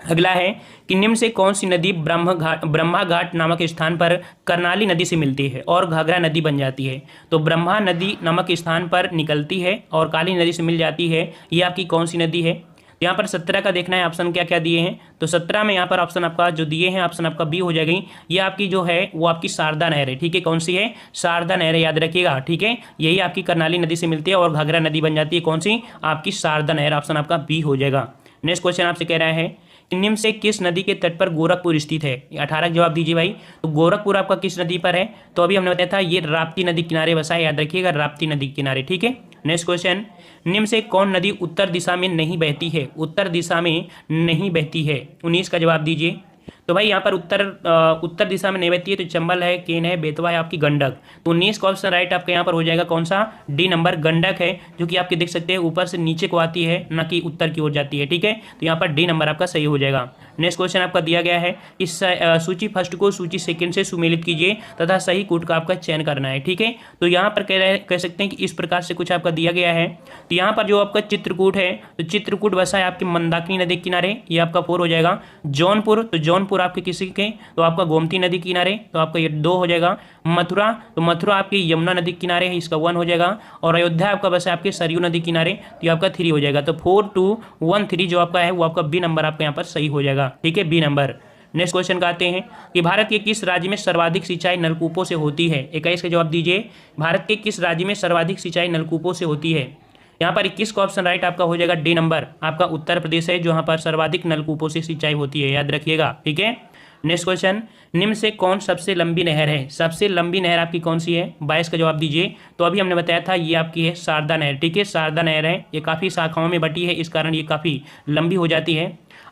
अगला है कि निम्न से कौन सी नदी ब्रह्मा घाट नामक स्थान पर कर्नाली नदी से मिलती है और घाघरा नदी बन जाती है? तो ब्रह्मा नदी नामक स्थान पर निकलती है और काली नदी से मिल जाती है, ये आपकी कौन सी नदी है? यहाँ पर 17 का देखना है ऑप्शन क्या क्या दिए हैं। तो 17 में यहाँ पर ऑप्शन आपका जो दिए हैं ऑप्शन आपका बी हो जाएगी। ये आपकी जो है वो आपकी शारदा नहर है। ठीक है, कौन सी है? शारदा नहर है, याद रखिएगा। ठीक है, यही आपकी कर्नाली नदी से मिलती है और घाघरा नदी बन जाती है, कौन सी? आपकी शारदा नहर। ऑप्शन आपका बी हो जाएगा। नेक्स्ट क्वेश्चन आपसे कह रहा है निम्न से किस नदी के तट पर गोरखपुर स्थित है? 18 का जवाब दीजिए भाई। तो गोरखपुर आपका किस नदी पर है? तो अभी हमने बताया था ये राप्ती नदी किनारे बसा है, याद रखिएगा राप्ती नदी किनारे। ठीक है, नेक्स्ट क्वेश्चन, निम्न से कौन नदी उत्तर दिशा में नहीं बहती है? उत्तर दिशा में नहीं बहती है, 19 का जवाब दीजिए। तो भाई यहाँ पर उत्तर दिशा में नहीं बहती है, तो चंबल है, केन है, बेतवा है, आपकी गंडक। तो 19 का ऑप्शन राइट आपका यहाँ पर हो जाएगा कौन सा? डी नंबर, गंडक है, जो कि आपके देख सकते हैं ऊपर से नीचे को आती है, ना कि उत्तर की ओर जाती है। ठीक है, तो यहाँ पर डी नंबर आपका सही हो जाएगा। नेक्स्ट क्वेश्चन आपका दिया गया है इस सूची फर्स्ट को सूची सेकंड से सुमेलित कीजिए तथा सही कूट का आपका चयन करना है। ठीक है, तो यहाँ पर कह सकते हैं कि इस प्रकार से कुछ आपका दिया गया है। तो यहाँ पर जो आपका चित्रकूट है, तो चित्रकूट बसा है आपके मंदाकिनी नदी किनारे, ये आपका 4 हो जाएगा। जौनपुर, तो जौनपुर आपके किसी के? तो आपका गोमती नदी किनारे, तो आपका ये 2 हो जाएगा। मथुरा, तो मथुरा आपकी यमुना नदी किनारे है, इसका 1 हो जाएगा। और अयोध्या आपका बसा है आपके सरयू नदी किनारे, तो ये आपका 3 हो जाएगा। तो 4, 2, 1, 3 जो आपका है वो आपका बी नंबर आपका यहाँ पर सही हो जाएगा। ठीक है, बी नंबर। नेक्स्ट क्वेश्चन का आते हैं कि भारत के किस राज्य में सर्वाधिक सिंचाई नलकूपों से होती है? 21 का जवाब दीजिए। भारत के किस राज्य में सर्वाधिक सिंचाई नलकूपों से होती है? यहाँ पर 21 का ऑप्शन राइट आपका हो जाएगा डी नंबर, आपका उत्तर प्रदेश है, जहाँ पर सर्वाधिक नलकूपों से सिंचाई होती है, याद रखिएगा। ठीक है, नेक्स्ट क्वेश्चन, निम्न से कौन सबसे लंबी नहर है? सबसे लंबी नहर आपकी कौन सी है? 22 का जवाब दीजिए। तो अभी हमने बताया था ये आपकी है शारदा नहर। ठीक है, शारदा नहर है, ये काफ़ी शाखाओं में बटी है, इस कारण ये काफ़ी लंबी हो जाती है।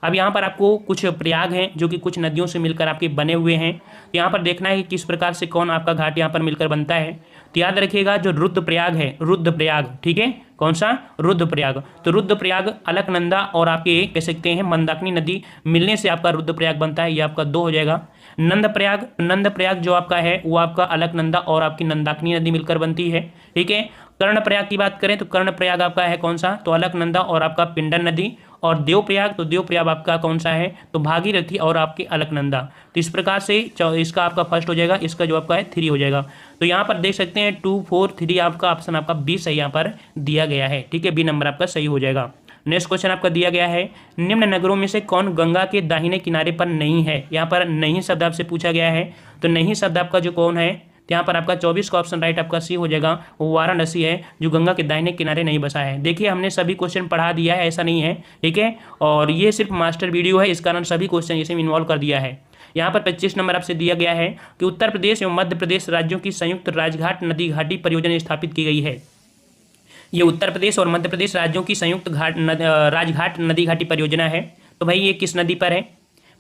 अब यहाँ पर आपको कुछ प्रयाग हैं जो कि कुछ नदियों से मिलकर आपके बने हुए हैं। तो यहाँ पर देखना है कि किस प्रकार से कौन आपका घाट यहाँ पर मिलकर बनता है। तो याद रखिएगा जो रुद्रप्रयाग है, रुद्रप्रयाग, ठीक है, कौन सा, रुद्रप्रयाग। तो रुद्रप्रयाग, अलकनंदा और आपके कह सकते हैं मंदाकिनी नदी मिलने से आपका रुद्रप्रयाग बनता है, ये आपका 2 हो जाएगा। नंदप्रयाग, नंदप्रयाग जो आपका है वो आपका अलकनंदा और आपकी मंदाकिनी नदी मिलकर बनती है, ठीक है। कर्णप्रयाग की बात करें तो कर्णप्रयाग आपका है कौन सा, तो अलकनंदा और आपका पिंडन नदी। और देवप्रयाग, तो देवप्रयाग आपका कौन सा है, तो भागीरथी और आपकी अलकनंदा। तो इस प्रकार से इसका आपका फर्स्ट हो जाएगा, इसका जो आपका है 3 हो जाएगा। तो यहाँ पर देख सकते हैं 2, 4, 3 आपका ऑप्शन आपका बी सही यहाँ पर दिया गया है, ठीक है, बी नंबर आपका सही हो जाएगा। नेक्स्ट क्वेश्चन आपका दिया गया है, निम्न नगरों में से कौन गंगा के दाहिने किनारे पर नहीं है। यहाँ पर नहीं शब्द आपसे पूछा गया है, तो नहीं शब्द आपका जो कौन है, तो यहाँ पर आपका 24 का ऑप्शन राइट आपका सी हो जाएगा, वो वाराणसी है जो गंगा के दाहिने किनारे नहीं बसा है। देखिए हमने सभी क्वेश्चन पढ़ा दिया है, ऐसा नहीं है, ठीक है, और ये सिर्फ मास्टर वीडियो है, इस कारण सभी क्वेश्चन इसे इन्वॉल्व कर दिया है। यहाँ पर 25 नंबर आपसे दिया गया है कि उत्तर प्रदेश एवं मध्य प्रदेश राज्यों की संयुक्त राजघाट नदी घाटी परियोजना स्थापित की गई है। ये उत्तर प्रदेश और मध्य प्रदेश राज्यों की संयुक्त राजघाट नदी घाटी परियोजना है। तो भाई ये किस नदी पर है,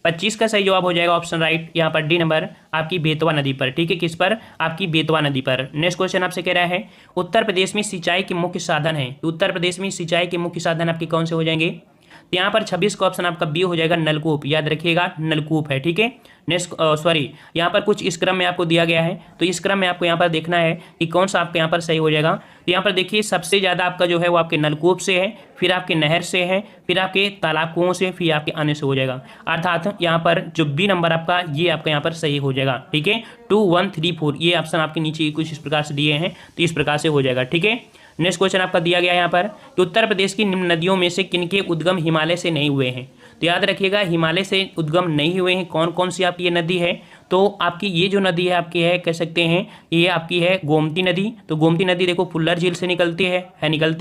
25 का सही जवाब हो जाएगा ऑप्शन राइट यहाँ पर डी नंबर आपकी बेतवा नदी पर, ठीक है, किस पर, आपकी बेतवा नदी पर। नेक्स्ट क्वेश्चन आपसे कह रहा है उत्तर प्रदेश में सिंचाई के मुख्य साधन है। उत्तर प्रदेश में सिंचाई के मुख्य साधन आपके कौन से हो जाएंगे, तो यहाँ पर 26 का ऑप्शन आपका बी हो जाएगा, नलकूप, याद रखिएगा नलकूप है, ठीक है। नेक्स्ट सॉरी यहाँ पर कुछ इस क्रम में आपको दिया गया है, तो इस क्रम में आपको यहाँ पर देखना है कि कौन सा आपके यहाँ पर सही हो जाएगा। तो यहाँ पर देखिए सबसे ज़्यादा आपका जो है वो आपके नलकूप से है, फिर आपके नहर से है, फिर आपके तालाब कुओं से, फिर आपके आने से हो जाएगा। अर्थात यहाँ पर जो बी नंबर आपका ये आपका यहाँ पर सही हो जाएगा, ठीक है। 2, 1, 3, 4 ये ऑप्शन आपके नीचे कुछ इस प्रकार से दिए हैं, तो इस प्रकार से हो जाएगा, ठीक है। नेक्स्ट क्वेश्चन आपका दिया गया है यहाँ पर कि उत्तर प्रदेश की निम्न नदियों में से किनके उद्गम हिमालय से नहीं हुए हैं। तो याद रखिएगा हिमालय से उद्गम नहीं हुए हैं, कौन कौन सी आपकी ये नदी है, तो आपकी ये जो नदी है आपकी है कह सकते हैं ये आपकी है गोमती नदी। तो गोमती नदी देखो फुल्लर झील से निकलती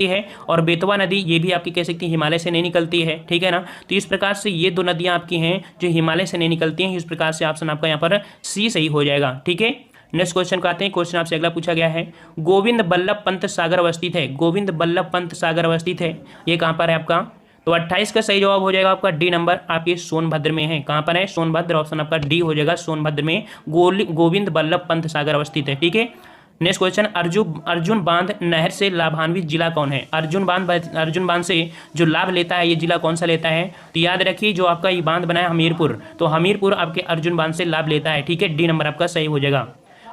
है, और बेतवा नदी ये भी आपकी कह सकती है हिमालय से नहीं निकलती है, ठीक है ना। तो इस प्रकार से ये 2 नदियाँ आपकी हैं जो हिमालय से नहीं निकलती हैं, इस प्रकार से ऑप्शन आपका यहाँ पर सी सही हो जाएगा, ठीक है। नेक्स्ट क्वेश्चन को आते हैं, क्वेश्चन आपसे अगला पूछा गया है गोविंद बल्लभ पंत सागर अवस्थित है। गोविंद बल्लभ पंत सागर अवस्थित है, ये कहाँ पर है आपका, तो 28 का सही जवाब हो जाएगा आपका डी नंबर आपके सोनभद्र में है। कहाँ पर है, सोनभद्र, ऑप्शन आपका डी हो जाएगा, सोनभद्र में गोविंद बल्लभ पंत सागर अवस्थित है, ठीक है। नेक्स्ट क्वेश्चन अर्जुन बांध नहर से लाभान्वित जिला कौन है। अर्जुन बांध से जो लाभ लेता है ये जिला कौन सा लेता है, तो याद रखिए जो आपका ये बांध बना है हमीरपुर, तो हमीरपुर आपके अर्जुन बांध से लाभ लेता है, ठीक है, डी नंबर आपका सही हो जाएगा।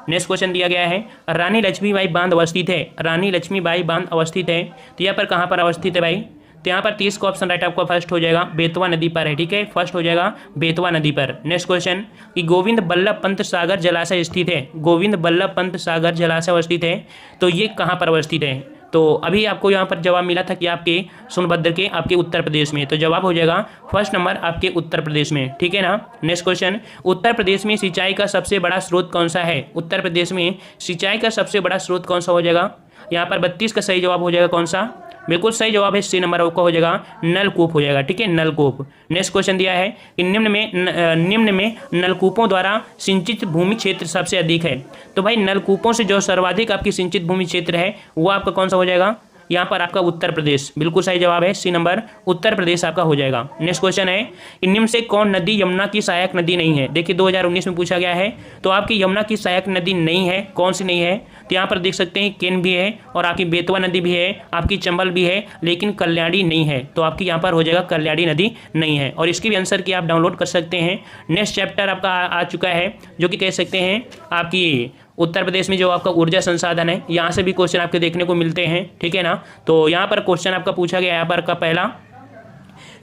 नेक्स्ट क्वेश्चन दिया गया है रानी लक्ष्मीबाई बांध अवस्थित है। रानी लक्ष्मीबाई बांध अवस्थित है, तो यहाँ पर कहाँ पर अवस्थित है भाई, तो यहाँ पर 30 का ऑप्शन राइट आपका फर्स्ट हो जाएगा, बेतवा नदी पर है, ठीक है, फर्स्ट हो जाएगा बेतवा नदी पर। नेक्स्ट क्वेश्चन कि गोविंद बल्लभ पंत सागर जलाशय स्थित है। गोविंद बल्लभ पंत सागर जलाशय अवस्थित है, तो ये कहाँ पर अवस्थित है, तो अभी आपको यहाँ पर जवाब मिला था कि आपके सोनभद्र के आपके उत्तर प्रदेश में, तो जवाब हो जाएगा फर्स्ट नंबर आपके उत्तर प्रदेश में, ठीक है ना। नेक्स्ट क्वेश्चन उत्तर प्रदेश में सिंचाई का सबसे बड़ा स्रोत कौन सा है। उत्तर प्रदेश में सिंचाई का सबसे बड़ा स्रोत कौन सा हो जाएगा, यहाँ पर 32 का सही जवाब हो जाएगा, कौन सा, बिल्कुल सही जवाब है सी नंबर आपका हो जाएगा, नलकूप हो जाएगा, ठीक है, नलकूप। नेक्स्ट क्वेश्चन दिया है कि निम्न में नलकूपों द्वारा सिंचित भूमि क्षेत्र सबसे अधिक है। तो भाई नलकूपों से जो सर्वाधिक आपकी सिंचित भूमि क्षेत्र है वो आपका कौन सा हो जाएगा, यहाँ पर आपका उत्तर प्रदेश, बिल्कुल सही जवाब है सी नंबर, उत्तर प्रदेश आपका हो जाएगा। नेक्स्ट क्वेश्चन है कि निम्न से कौन नदी यमुना की सहायक नदी नहीं है। देखिए 2019 में पूछा गया है, तो आपकी यमुना की सहायक नदी नहीं है, कौन सी नहीं है, तो यहाँ पर देख सकते हैं केन भी है और आपकी बेतवा नदी भी है, आपकी चंबल भी है, लेकिन कल्याणी नहीं है, तो आपकी यहाँ पर हो जाएगा कल्याणी नदी नहीं है। और इसकी भी आंसर की आप डाउनलोड कर सकते हैं, नेक्स्ट चैप्टर आपका आ चुका है जो कि कह सकते हैं आपकी उत्तर प्रदेश में जो आपका ऊर्जा संसाधन है, यहाँ से भी क्वेश्चन आपके देखने को मिलते हैं, ठीक है ना। तो यहाँ पर क्वेश्चन आपका पूछा गया यहाँ पर का पहला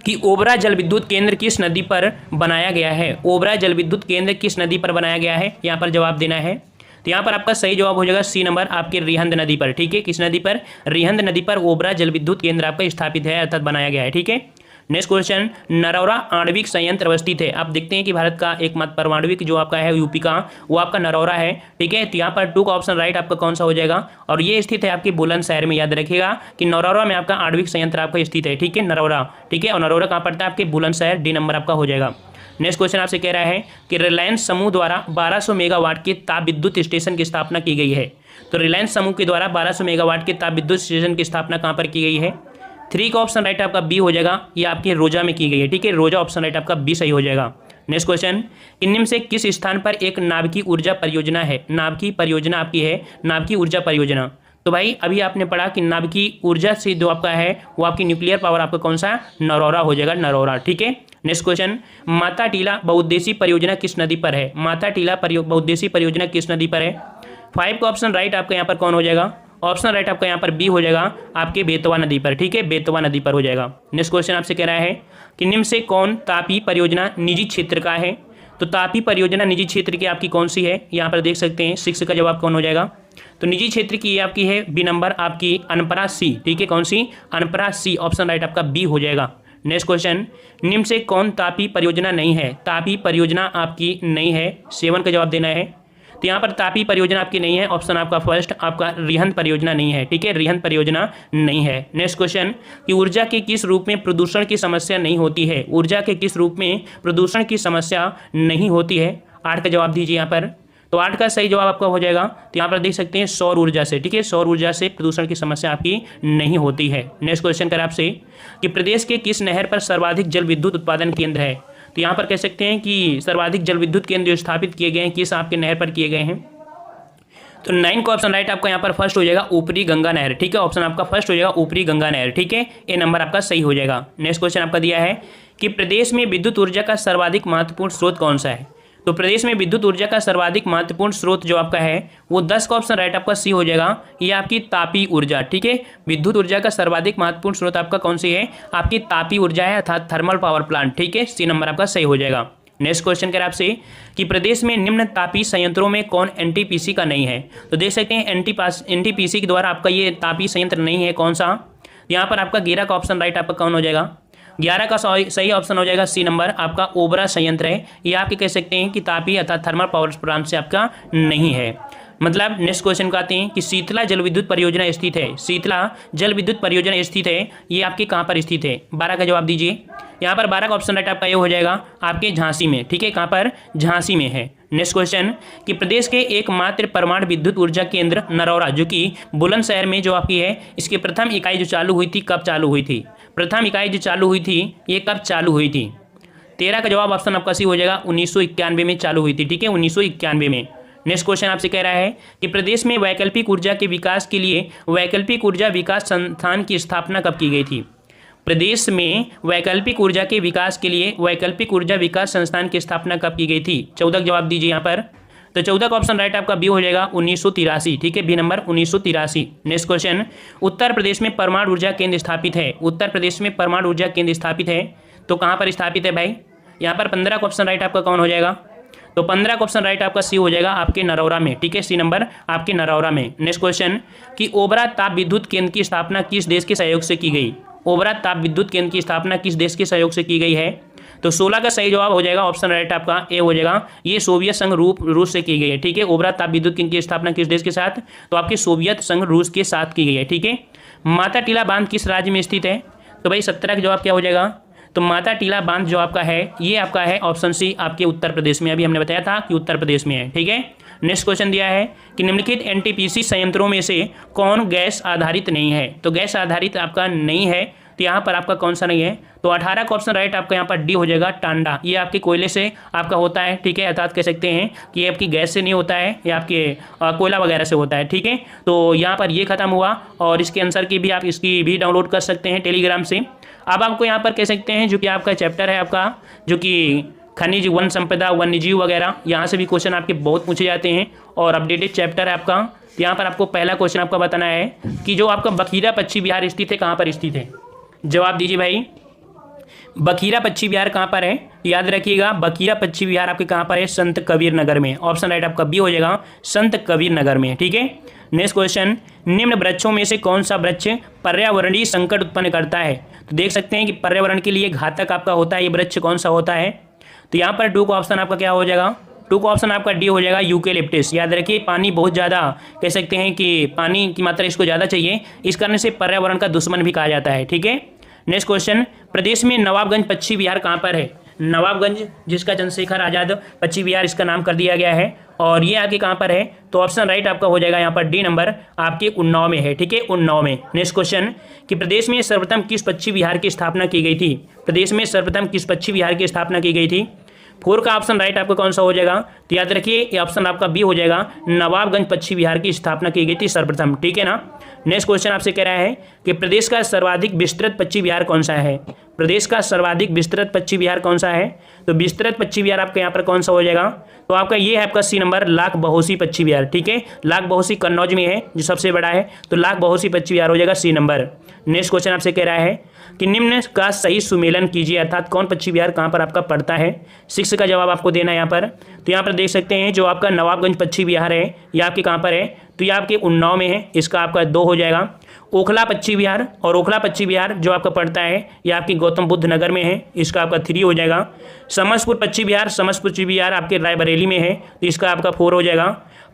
कि ओबरा जल विद्युत केंद्र किस नदी पर बनाया गया है। ओबरा जल विद्युत केंद्र किस नदी पर बनाया गया है, यहाँ पर जवाब देना है। तो यहाँ पर आपका सही जवाब हो जाएगा सी नंबर आपके रिहंद नदी पर, ठीक है, किस नदी पर, रिहंद नदी पर ओबरा जल विद्युत केंद्र आपका स्थापित है अर्थात बनाया गया है, ठीक है। नेक्स्ट क्वेश्चन नरौरा आणविक संयंत्र अवस्थित है। आप देखते हैं कि भारत का एकमात्र परमाणुविक जो आपका है यूपी का वो आपका नरौरा है, ठीक है। तो यहाँ पर 2 का ऑप्शन राइट आपका कौन सा हो जाएगा, और ये स्थित है आपके बुलंदशहर में, याद रखिएगा कि नरौरा में आपका आणविक संयंत्र आपका स्थित है, ठीक है, नरौरा, ठीक है, और नरौरा कहाँ पड़ता है आपके बुलंदशहर, डी नंबर आपका हो जाएगा। नेक्स्ट क्वेश्चन आपसे कह रहा है कि रिलायंस समूह द्वारा 1200 मेगावाट के ताप विद्युत स्टेशन की स्थापना की गई है। तो रिलायंस समूह के द्वारा 1200 मेगावाट के ताप विद्युत स्टेशन की स्थापना कहाँ पर की गई है, 3 का ऑप्शन राइट आपका बी हो जाएगा, ये आपके रोजा में की गई है, ठीक है, रोजा ऑप्शन राइट आपका बी सही हो जाएगा। नेक्स्ट क्वेश्चन, निम्न से किस स्थान पर एक नाभिकीय ऊर्जा परियोजना है? नाभिकीय परियोजना आपकी है, नाभिकीय ऊर्जा परियोजना। तो भाई अभी आपने पढ़ा कि नाभिकीय ऊर्जा से जो आपका है वो आपकी न्यूक्लियर पावर आपका कौन सा? नरौरा हो जाएगा, नरौरा, ठीक है। नेक्स्ट क्वेश्चन, माता टीला बहुउद्देशीय परियोजना किस नदी पर है? माता टीला बहुउद्देशीय परियोजना किस नदी पर है? 5 का ऑप्शन राइट आपका यहाँ पर कौन हो जाएगा? ऑप्शन राइट आपका यहाँ पर बी हो जाएगा, आपके बेतवा नदी पर, ठीक है, बेतवा नदी पर हो जाएगा। नेक्स्ट क्वेश्चन आपसे कह रहा है कि निम्न से कौन तापी परियोजना निजी क्षेत्र का है? तो तापी परियोजना निजी क्षेत्र की आपकी कौन सी है? यहाँ पर देख सकते हैं 6 का जवाब कौन हो जाएगा? तो निजी क्षेत्र की ये आपकी है बी नंबर आपकी अनपरा सी, ठीक है, कौन सी? अनपरा सी, ऑप्शन राइट आपका बी हो जाएगा। नेक्स्ट क्वेश्चन, निम्न से कौन तापी परियोजना नहीं है? तापी परियोजना आपकी नहीं है, 7 का जवाब देना है। तो यहाँ पर तापी परियोजना आपकी नहीं है, ऑप्शन आपका फर्स्ट आपका रिहंद परियोजना नहीं है, ठीक है, रिहंद परियोजना नहीं है। नेक्स्ट क्वेश्चन, कि ऊर्जा के किस रूप में प्रदूषण की समस्या नहीं होती है? ऊर्जा के किस रूप में प्रदूषण की समस्या नहीं होती है? 8 का जवाब दीजिए यहाँ पर। तो 8 का सही जवाब आपका हो जाएगा, तो यहाँ पर देख सकते हैं सौर ऊर्जा से, ठीक है, सौर ऊर्जा से प्रदूषण की समस्या आपकी नहीं होती है। नेक्स्ट क्वेश्चन कर आपसे कि प्रदेश के किस नहर पर सर्वाधिक जल विद्युत उत्पादन केंद्र है? तो यहाँ पर कह सकते हैं कि सर्वाधिक जल विद्युत केंद्र स्थापित किए गए हैं किस आपके नहर पर किए गए हैं? तो 9 का ऑप्शन राइट आपका यहाँ पर फर्स्ट हो जाएगा, ऊपरी गंगा नहर, ठीक है, ऑप्शन आपका फर्स्ट हो जाएगा ऊपरी गंगा नहर, ठीक है, ए नंबर आपका सही हो जाएगा। नेक्स्ट क्वेश्चन आपका दिया है कि प्रदेश में विद्युत ऊर्जा का सर्वाधिक महत्वपूर्ण स्रोत कौन सा है? तो प्रदेश में विद्युत ऊर्जा का सर्वाधिक महत्वपूर्ण स्रोत जो आपका है वो 10 का ऑप्शन राइट आपका सी हो जाएगा, ये आपकी तापी ऊर्जा, ठीक है, विद्युत ऊर्जा का सर्वाधिक महत्वपूर्ण स्रोत आपका कौन सी है? आपकी तापी ऊर्जा है, अर्थात थर्मल पावर प्लांट, ठीक है, सी नंबर आपका सही हो जाएगा। नेक्स्ट क्वेश्चन कर आपसे कि प्रदेश में निम्न तापी संयंत्रों में कौन एनटीपीसी का नहीं है? तो देख सकते हैं एनटीपीसी के द्वारा आपका ये तापी संयंत्र नहीं है, कौन सा? यहाँ पर आपका 11 का ऑप्शन राइट आपका कौन हो जाएगा? 11 का सही ऑप्शन हो जाएगा सी नंबर आपका ओबरा संयंत्र है, ये आपके कह सकते हैं कि तापी अर्थात थर्मल पावर प्लांट से आपका नहीं है। मतलब नेक्स्ट क्वेश्चन का आते हैं कि शीतला जल विद्युत परियोजना स्थित है, शीतला जल विद्युत परियोजना स्थित है, ये आपके कहाँ पर स्थित है? 12 का जवाब दीजिए। यहाँ पर 12 का ऑप्शन राइट आपका ये हो जाएगा आपके झांसी में, ठीक है, कहाँ पर? झांसी में है। नेक्स्ट क्वेश्चन कि प्रदेश के एकमात्र परमाणु विद्युत ऊर्जा केंद्र नरौरा जो कि बुलंदशहर में जो आपकी है, इसकी प्रथम इकाई जो चालू हुई थी, कब चालू हुई थी? प्रथम इकाई जो चालू हुई थी ये कब चालू हुई थी? 13 का जवाब ऑप्शन आपका सी हो जाएगा, 1991 में चालू हुई थी, ठीक है, 1991 में। नेक्स्ट क्वेश्चन आपसे कह रहा है कि प्रदेश में वैकल्पिक ऊर्जा के विकास के लिए वैकल्पिक ऊर्जा विकास संस्थान की स्थापना कब की गई थी? प्रदेश में वैकल्पिक ऊर्जा के विकास के लिए वैकल्पिक ऊर्जा विकास संस्थान की स्थापना कब की गई थी? 14 का जवाब दीजिए यहाँ पर। तो 14 का ऑप्शन राइट आपका बी हो जाएगा, 1983, ठीक है, B number 1983। Next question, Uttar Pradesh में परमाणु ऊर्जा केंद्र स्थापित है, उत्तर प्रदेश में परमाणु ऊर्जा केंद्र स्थापित है, तो कहाँ पर स्थापित है भाई? यहाँ पर 15 का ऑप्शन राइट आपका कौन हो जाएगा? तो 15 का ऑप्शन राइट आपका सी हो जाएगा आपके नरौरा में, ठीक है, सी नंबर आपके नरौरा में। नेक्स्ट क्वेश्चन कि ओबरा ताप विद्युत केंद्र की स्थापना किस देश के सहयोग से की गई? ओबरा ताप विद्युत केंद्र की स्थापना किस देश के सहयोग से की गई है? तो 16 का सही जवाब हो जाएगा, ऑप्शन राइट आपका ए हो जाएगा, ये सोवियत संघ रूस से की गई है, ठीक है। ओबरा ताप विद्युत केंद्र की स्थापना किस देश के साथ? तो आपके सोवियत संघ रूस के साथ की गई है, ठीक है। माता टीला बांध किस राज्य में स्थित है? तो भाई 17 का जवाब क्या हो जाएगा? तो माता टीला बांध जो आपका है ये आपका है ऑप्शन सी आपके उत्तर प्रदेश में, अभी हमने बताया था कि उत्तर प्रदेश में है, ठीक है। नेक्स्ट क्वेश्चन दिया है कि निम्नलिखित एनटीपीसी संयंत्रों में से कौन गैस आधारित नहीं है? तो गैस आधारित आपका नहीं है, तो यहाँ पर आपका कौन सा नहीं है? तो 18 का ऑप्शन राइट आपका यहाँ पर डी हो जाएगा, टांडा। ये आपके कोयले से आपका होता है, ठीक है, अर्थात कह सकते हैं कि ये आपकी गैस से नहीं होता है, ये आपके कोयला वगैरह से होता है, ठीक है। तो यहाँ पर ये खत्म हुआ और इसके आंसर की भी आप इसकी भी डाउनलोड कर सकते हैं टेलीग्राम से। अब आपको यहाँ पर कह सकते हैं जो कि आपका चैप्टर है आपका जो कि खनिज वन संपदा वन्यजीव वगैरह, यहाँ से भी क्वेश्चन आपके बहुत पूछे जाते हैं और अपडेटेड चैप्टर है आपका। यहाँ पर आपको पहला क्वेश्चन आपका बताना है कि जो आपका बखीरा पश्चिम बिहार स्थित है, कहाँ पर स्थित है? जवाब दीजिए भाई। बखीरा पश्चिम बिहार कहाँ पर है? याद रखिएगा, बखीरा पश्चिम बिहार आपके कहाँ पर है? संत कबीर नगर में। ऑप्शन राइट आपका बी हो जाएगा, संत कबीर नगर में, ठीक है। नेक्स्ट क्वेश्चन, निम्न वृक्षों में से कौन सा वृक्ष पर्यावरणीय संकट उत्पन्न करता है? तो देख सकते हैं कि पर्यावरण के लिए घातक आपका होता है, ये वृक्ष कौन सा होता है? तो यहाँ पर 2 का ऑप्शन आपका क्या हो जाएगा? 2 का ऑप्शन आपका डी हो जाएगा, यूकेलिप्टस। याद रखिए, पानी बहुत ज़्यादा कह सकते हैं कि पानी की मात्रा इसको ज़्यादा चाहिए, इस कारण से पर्यावरण का दुश्मन भी कहा जाता है, ठीक है। नेक्स्ट क्वेश्चन, प्रदेश में नवाबगंज पश्चिम बिहार कहाँ पर है? नवाबगंज, जिसका चंद्रशेखर आज़ाद पश्चिम बिहार इसका नाम कर दिया गया है। और ये आपके कहाँ पर है, तो ऑप्शन राइट आपका हो जाएगा यहाँ पर डी नंबर आपके उन्नाव में है, ठीक है, उन्नाव में। नेक्स्ट क्वेश्चन कि प्रदेश में सर्वप्रथम किस पश्चिम बिहार की स्थापना की गई थी? प्रदेश में सर्वप्रथम किस पश्चिम बिहार की स्थापना की गई थी? 4 का ऑप्शन राइट आपका कौन सा हो जाएगा? तो याद रखिए ये ऑप्शन आपका बी हो जाएगा, नवाबगंज पश्चिम बिहार की स्थापना की गई थी सर्वप्रथम, ठीक है ना। नेक्स्ट क्वेश्चन आपसे कह रहा है कि प्रदेश का सर्वाधिक विस्तृत पश्चिम बिहार कौन सा है? प्रदेश का सर्वाधिक विस्तृत पश्चिम बिहार कौन सा है? तो विस्तृत पश्चिम बिहार आपका यहाँ पर कौन सा हो जाएगा? तो आपका ये है आपका सी नंबर, लाख बहोसी पश्चिम बिहार, ठीक है। लाख बहोसी कन्नौज में है जो सबसे बड़ा है, तो लाख बहोसी पश्चिम बिहार हो जाएगा सी नंबर। नेक्स्ट क्वेश्चन आपसे कह रहा है कि निम्न का सही सुमेलन कीजिए, अर्थात कौन पश्चिम बिहार कहाँ पर आपका पड़ता है? 6 का जवाब आपको देना है यहाँ पर। तो यहाँ पर देख सकते हैं जो आपका नवाबगंज पश्चिम बिहार है ये आपके कहाँ पर है? तो ये आपके उन्नाव में है, इसका आपका 2 हो जाएगा। ओखला पश्चिम बिहार, और ओखला पश्चिम बिहार जो आपका पड़ता है ये आपके गौतम बुद्ध नगर में है, इसका आपका 3 हो जाएगा। समस्तपुर पश्चिम बिहार, समस्तपुर पश्चिम बिहार आपके रायबरेली में है, तो इसका आपका 4 हो जाएगा।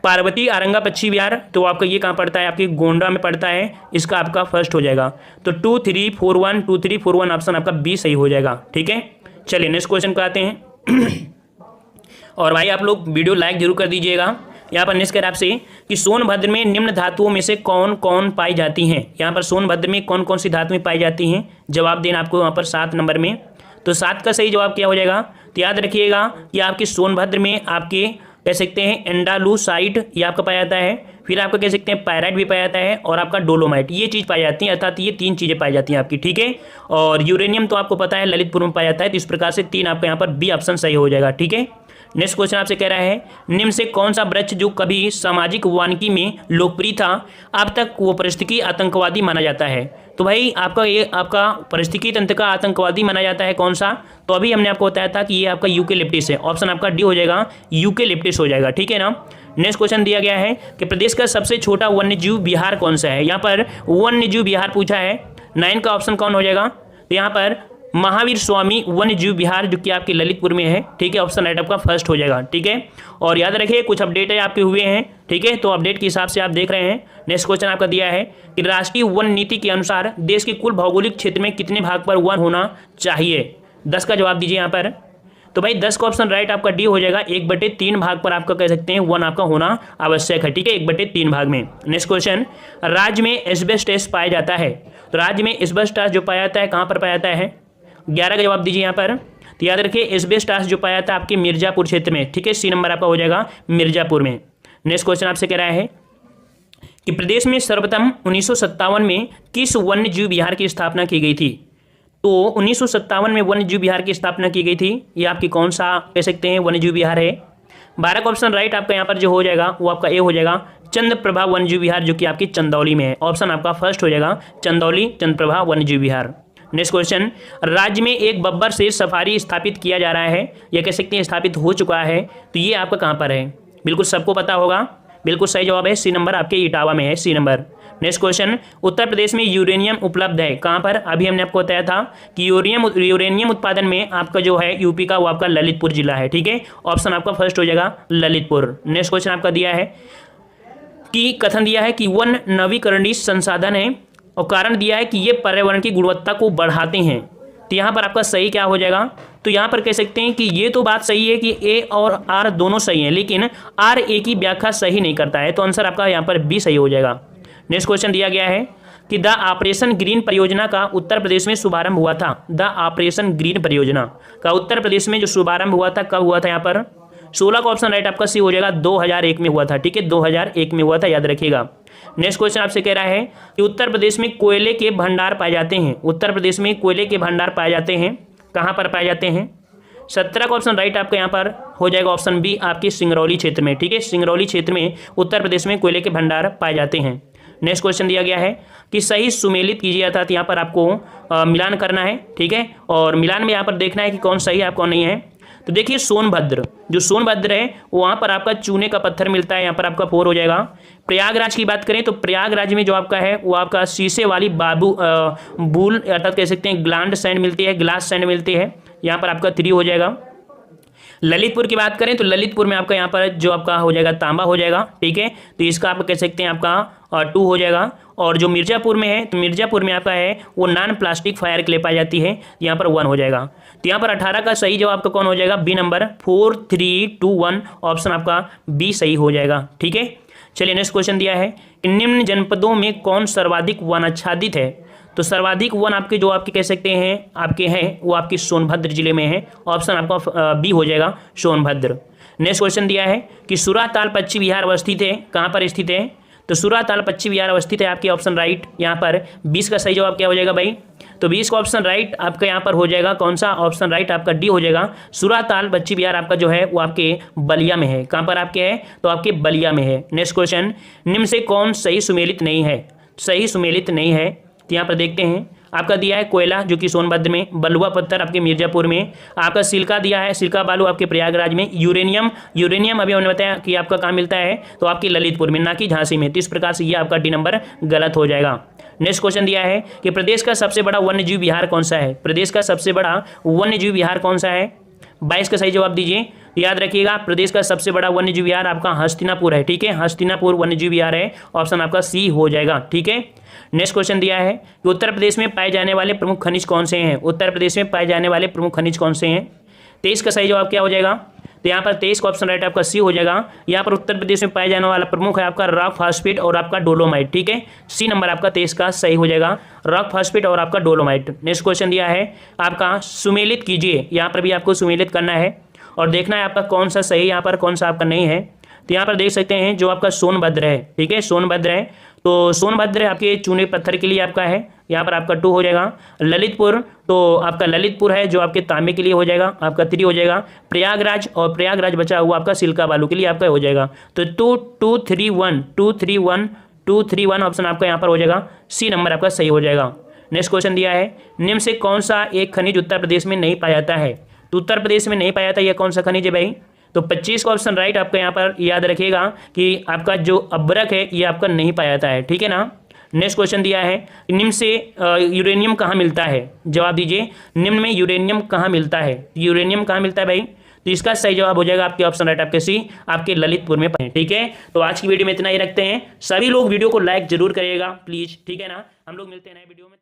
पार्वती आरंगा पश्चिम बिहार, तो आपका ये कहाँ पड़ता है? आपके गोंडा में पड़ता है, इसका आपका फर्स्ट हो जाएगा। तो 2 3 4 1 2 3 4 1 ऑप्शन आपका बी सही हो जाएगा, ठीक है। चलिए नेक्स्ट क्वेश्चन को आते हैं। और भाई आप लोग वीडियो लाइक जरूर कर दीजिएगा। यहाँ पर नेक्स्ट कर आपसे कि सोनभद्र में निम्न धातुओं में से कौन कौन पाई जाती हैं? यहाँ पर सोनभद्र में कौन कौन सी धातुएं पाई जाती हैं? जवाब देना आपको यहाँ पर 7 नंबर में। तो 7 का सही जवाब क्या हो जाएगा? तो याद रखिएगा कि आपके सोनभद्र में आपके कह सकते हैं एंडालूसाइट ये आपका पाया जाता है, फिर आपका कह सकते हैं पायराइट भी पाया जाता है, और आपका डोलोमाइट, ये चीज़ पाई जाती है, अर्थात ये 3 चीज़ें पाई जाती हैं आपकी, ठीक है। और यूरेनियम तो आपको पता है ललितपुर में पाया जाता है, तो इस प्रकार से 3 आपका यहाँ पर बी ऑप्शन सही हो जाएगा, ठीक है। नेक्स्ट क्वेश्चन आपसे कह रहा है निम्न से कौन सा वृक्ष जो कभी सामाजिक वानिकी में लोकप्रिय था अब तक वो पारिस्थितिकी आतंकवादी माना जाता है? तो भाई आपका ये आपका पारिस्थितिकी तंत्र का आतंकवादी माना जाता है कौन सा? तो अभी हमने आपको बताया था कि ये आपका यूकेलिप्टिस है, ऑप्शन आपका डी हो जाएगा, यूकेलिप्टिस हो जाएगा, ठीक है ना। नेक्स्ट क्वेश्चन दिया गया है कि प्रदेश का सबसे छोटा वन्यजीव विहार कौन सा है? यहाँ पर वन्यजीव विहार पूछा है, 9 का ऑप्शन कौन हो जाएगा? तो यहाँ पर महावीर स्वामी वन्यजीव विहार जो कि आपके ललितपुर में है, ठीक है, ऑप्शन राइट आपका फर्स्ट हो जाएगा, ठीक है। और याद रखिए कुछ अपडेट है आपके हुए हैं, ठीक है, तो अपडेट के हिसाब से आप देख रहे हैं। नेक्स्ट क्वेश्चन आपका दिया है कि राष्ट्रीय वन नीति के अनुसार देश के कुल भौगोलिक क्षेत्र में कितने भाग पर वन होना चाहिए? 10 का जवाब दीजिए यहाँ पर। तो भाई 10 का ऑप्शन राइट आपका डी हो जाएगा, 1/3 भाग पर आपका कह सकते हैं वन आपका होना आवश्यक है, ठीक है, 1/3 भाग में। नेक्स्ट क्वेश्चन, राज्य में एस्बेस्टस पाया जाता है, तो राज्य में एस्बेस्टस जो पाया जाता है कहाँ पर पाया जाता है? 11 का जवाब दीजिए यहाँ पर। तो याद रखिए एस्बेस्टस जो पाया था आपके मिर्जापुर क्षेत्र में, ठीक है, सी नंबर आपका हो जाएगा मिर्जापुर में। नेक्स्ट क्वेश्चन आपसे कह रहा है कि प्रदेश में सर्वप्रथम 1957 में किस वन्यजीव विहार की स्थापना की गई थी? तो 1957 में वन्यजीव विहार की स्थापना की गई थी, ये आपकी कौन सा कह सकते हैं वन्यजीव विहार है? 12 का ऑप्शन राइट आपका यहाँ पर जो हो जाएगा वो आपका ए हो जाएगा, चंद्रप्रभा वन्यजीव विहार जो कि आपकी चंदौली में है, ऑप्शन आपका फर्स्ट हो जाएगा, चंदौली चंद्रप्रभा वन्यजीव विहार। नेक्स्ट क्वेश्चन, राज्य में एक बब्बर शेर सफारी स्थापित किया जा रहा है, या कह सकते हैं स्थापित हो चुका है, तो ये आपका कहाँ पर है? बिल्कुल सबको पता होगा, बिल्कुल सही जवाब है सी नंबर आपके इटावा में है, सी number. Next question, Uttar Pradesh में यूरेनियम उपलब्ध है कहाँ पर? अभी हमने आपको बताया था कि यूरेनियम उत्पादन में आपका जो है यूपी का वो आपका ललितपुर जिला है, ठीक है, ऑप्शन आपका फर्स्ट हो जाएगा ललितपुर। नेक्स्ट क्वेश्चन आपका दिया है कि कथन दिया है कि वन नवीकरणीय संसाधन है, और कारण दिया है कि ये पर्यावरण की गुणवत्ता को बढ़ाते हैं, तो यहाँ पर आपका सही क्या हो जाएगा? तो यहाँ पर कह सकते हैं कि ये तो बात सही है कि ए और आर दोनों सही हैं, लेकिन आर ए की व्याख्या सही नहीं करता है, तो आंसर आपका यहाँ पर बी सही हो जाएगा। नेक्स्ट क्वेश्चन दिया गया है कि द ऑपरेशन ग्रीन परियोजना का उत्तर प्रदेश में शुभारंभ हुआ था। द ऑपरेशन ग्रीन परियोजना का उत्तर प्रदेश में जो शुभारंभ हुआ था कब हुआ था? यहाँ पर 16 का ऑप्शन राइट आपका सी हो जाएगा, 2001 में हुआ था, ठीक है, 2001 में हुआ था, याद रखिएगा। नेक्स्ट क्वेश्चन आपसे कह रहा है कि उत्तर प्रदेश में कोयले के भंडार पाए जाते हैं, उत्तर प्रदेश में कोयले के भंडार पाए जाते हैं, कहाँ पर पाए जाते हैं? 17 का ऑप्शन राइट आपका यहाँ पर हो जाएगा, ऑप्शन बी आपके सिंगरौली क्षेत्र में, ठीक है, सिंगरौली क्षेत्र में उत्तर प्रदेश में कोयले के भंडार पाए जाते हैं। नेक्स्ट क्वेश्चन दिया गया है कि सही सुमेलित कीजिए, अर्थात यहाँ पर आपको मिलान करना है, ठीक है, और मिलान में यहाँ पर देखना है कि कौन सही है कौन नहीं है। तो देखिए सोनभद्र, जो सोनभद्र है वहाँ पर आपका चूने का पत्थर मिलता है, यहाँ पर आपका 4 हो जाएगा। प्रयागराज की बात करें तो प्रयागराज में जो आपका है वो आपका शीशे वाली बूल अर्थात कह सकते हैं ग्लांड सैंड मिलती है, ग्लास सैंड मिलती है, यहाँ पर आपका 3 हो जाएगा। ललितपुर की बात करें तो ललितपुर में आपका यहाँ पर जो आपका हो जाएगा तांबा हो जाएगा, ठीक है, तो इसका आप कह सकते हैं आपका 2 हो जाएगा। और जो मिर्जापुर में है तो मिर्जापुर में आपका है वो नॉन प्लास्टिक फायर क्ले पाई जाती है, यहाँ पर 1 हो जाएगा। तो यहाँ पर 18 का सही जवाब आपका कौन हो जाएगा, बी नंबर 4 3 2 1 ऑप्शन आपका बी सही हो जाएगा। ठीक है, चलिए नेक्स्ट क्वेश्चन दिया है कि निम्न जनपदों में कौन सर्वाधिक वनाच्छादित है। तो सर्वाधिक वन आपके जो आपके कह सकते हैं आपके हैं वो आपकी सोनभद्र जिले में है, ऑप्शन आपका बी हो जाएगा सोनभद्र। नेक्स्ट क्वेश्चन दिया है कि सुराताल पश्चिम बिहार अवस्थित है, कहाँ पर स्थित है। तो सुराताल पश्चिम बिहार अवस्थित है आपके ऑप्शन राइट। यहाँ पर 20 का सही जवाब क्या हो जाएगा भाई, तो 20 का ऑप्शन राइट आपका यहाँ पर हो जाएगा कौन सा, ऑप्शन राइट आपका डी हो जाएगा। सुराताल पश्चिम बिहार आपका जो है वो आपके बलिया में है, कहाँ पर आपके है, तो आपके बलिया में है। नेक्स्ट क्वेश्चन, निम्न से कौन सही सुमेलित नहीं है, सही सुमेलित नहीं है। तो यहाँ पर देखते हैं आपका दिया है कोयला जो कि सोनभद्र में, बलुआ पत्थर आपके मिर्जापुर में, आपका सिल्का दिया है, सिल्का बालू आपके प्रयागराज में, यूरेनियम अभी हमने बताया कि आपका कहाँ मिलता है, तो आपके ललितपुर में, ना कि झांसी में। तो इस प्रकार से ये आपका डी नंबर गलत हो जाएगा। नेक्स्ट क्वेश्चन दिया है कि प्रदेश का सबसे बड़ा वन्यजीव विहार कौन सा है, प्रदेश का सबसे बड़ा वन्यजीव विहार कौन सा है। 22 का सही जवाब दीजिए। याद रखिएगा प्रदेश का सबसे बड़ा वन्यजीव विहार आपका हस्तिनापुर है। ठीक है, हस्तिनापुर वन्यजीव विहार है, ऑप्शन आपका सी हो जाएगा। ठीक है, नेक्स्ट क्वेश्चन दिया है कि उत्तर प्रदेश में पाए जाने वाले प्रमुख खनिज कौन से हैं, उत्तर प्रदेश में पाए जाने वाले प्रमुख खनिज कौन से हैं। 23 का सही जवाब क्या हो जाएगा, तो यहाँ पर 23 का ऑप्शन राइट आपका सी हो जाएगा। यहाँ पर उत्तर प्रदेश में पाए जाने वाला प्रमुख है आपका रॉक फास्फेट और आपका डोलोमाइट। ठीक है, सी नंबर आपका 23 का सही हो जाएगा, रॉक फास्फेट और आपका डोलोमाइट। नेक्स्ट क्वेश्चन दिया है आपका सुमेलित कीजिए, यहाँ पर भी आपको सुमेलित करना है और देखना है आपका कौन सा सही, यहाँ पर कौन सा आपका नहीं है। तो यहाँ पर देख सकते हैं जो आपका सोनभद्र है। ठीक है, सोनभद्र है, तो सोनभद्र आपके चूने पत्थर के लिए आपका है, यहाँ पर आपका 2 हो जाएगा। ललितपुर, तो आपका ललितपुर है जो आपके तांबे के लिए हो जाएगा, आपका 3 हो जाएगा। प्रयागराज, और प्रयागराज बचा हुआ आपका सिल्का बालू के लिए आपका हो जाएगा। तो 2 3 1 ऑप्शन आपका यहाँ पर हो जाएगा, सी नंबर आपका सही हो जाएगा। नेक्स्ट क्वेश्चन दिया है निम्न से कौन सा एक खनिज उत्तर प्रदेश में नहीं पाया जाता है। तो उत्तर प्रदेश में नहीं पाया जाता, यह कौन सा खनिज है भाई, तो 25 का ऑप्शन राइट आपका यहाँ पर याद रखिएगा कि आपका जो अब्रक है ये आपका नहीं पाया जाता है। ठीक है ना। नेक्स्ट क्वेश्चन दिया है निम्न से यूरेनियम कहाँ मिलता है, जवाब दीजिए निम्न में यूरेनियम कहाँ मिलता है। यूरेनियम कहाँ मिलता है भाई, तो इसका सही जवाब हो जाएगा आपके ऑप्शन राइट आपके सी, आपके ललितपुर में पाए। ठीक है, तो आज की वीडियो में इतना ही रखते हैं। सभी लोग वीडियो को लाइक जरूर करिएगा प्लीज। ठीक है ना, हम लोग मिलते हैं नए वीडियो में।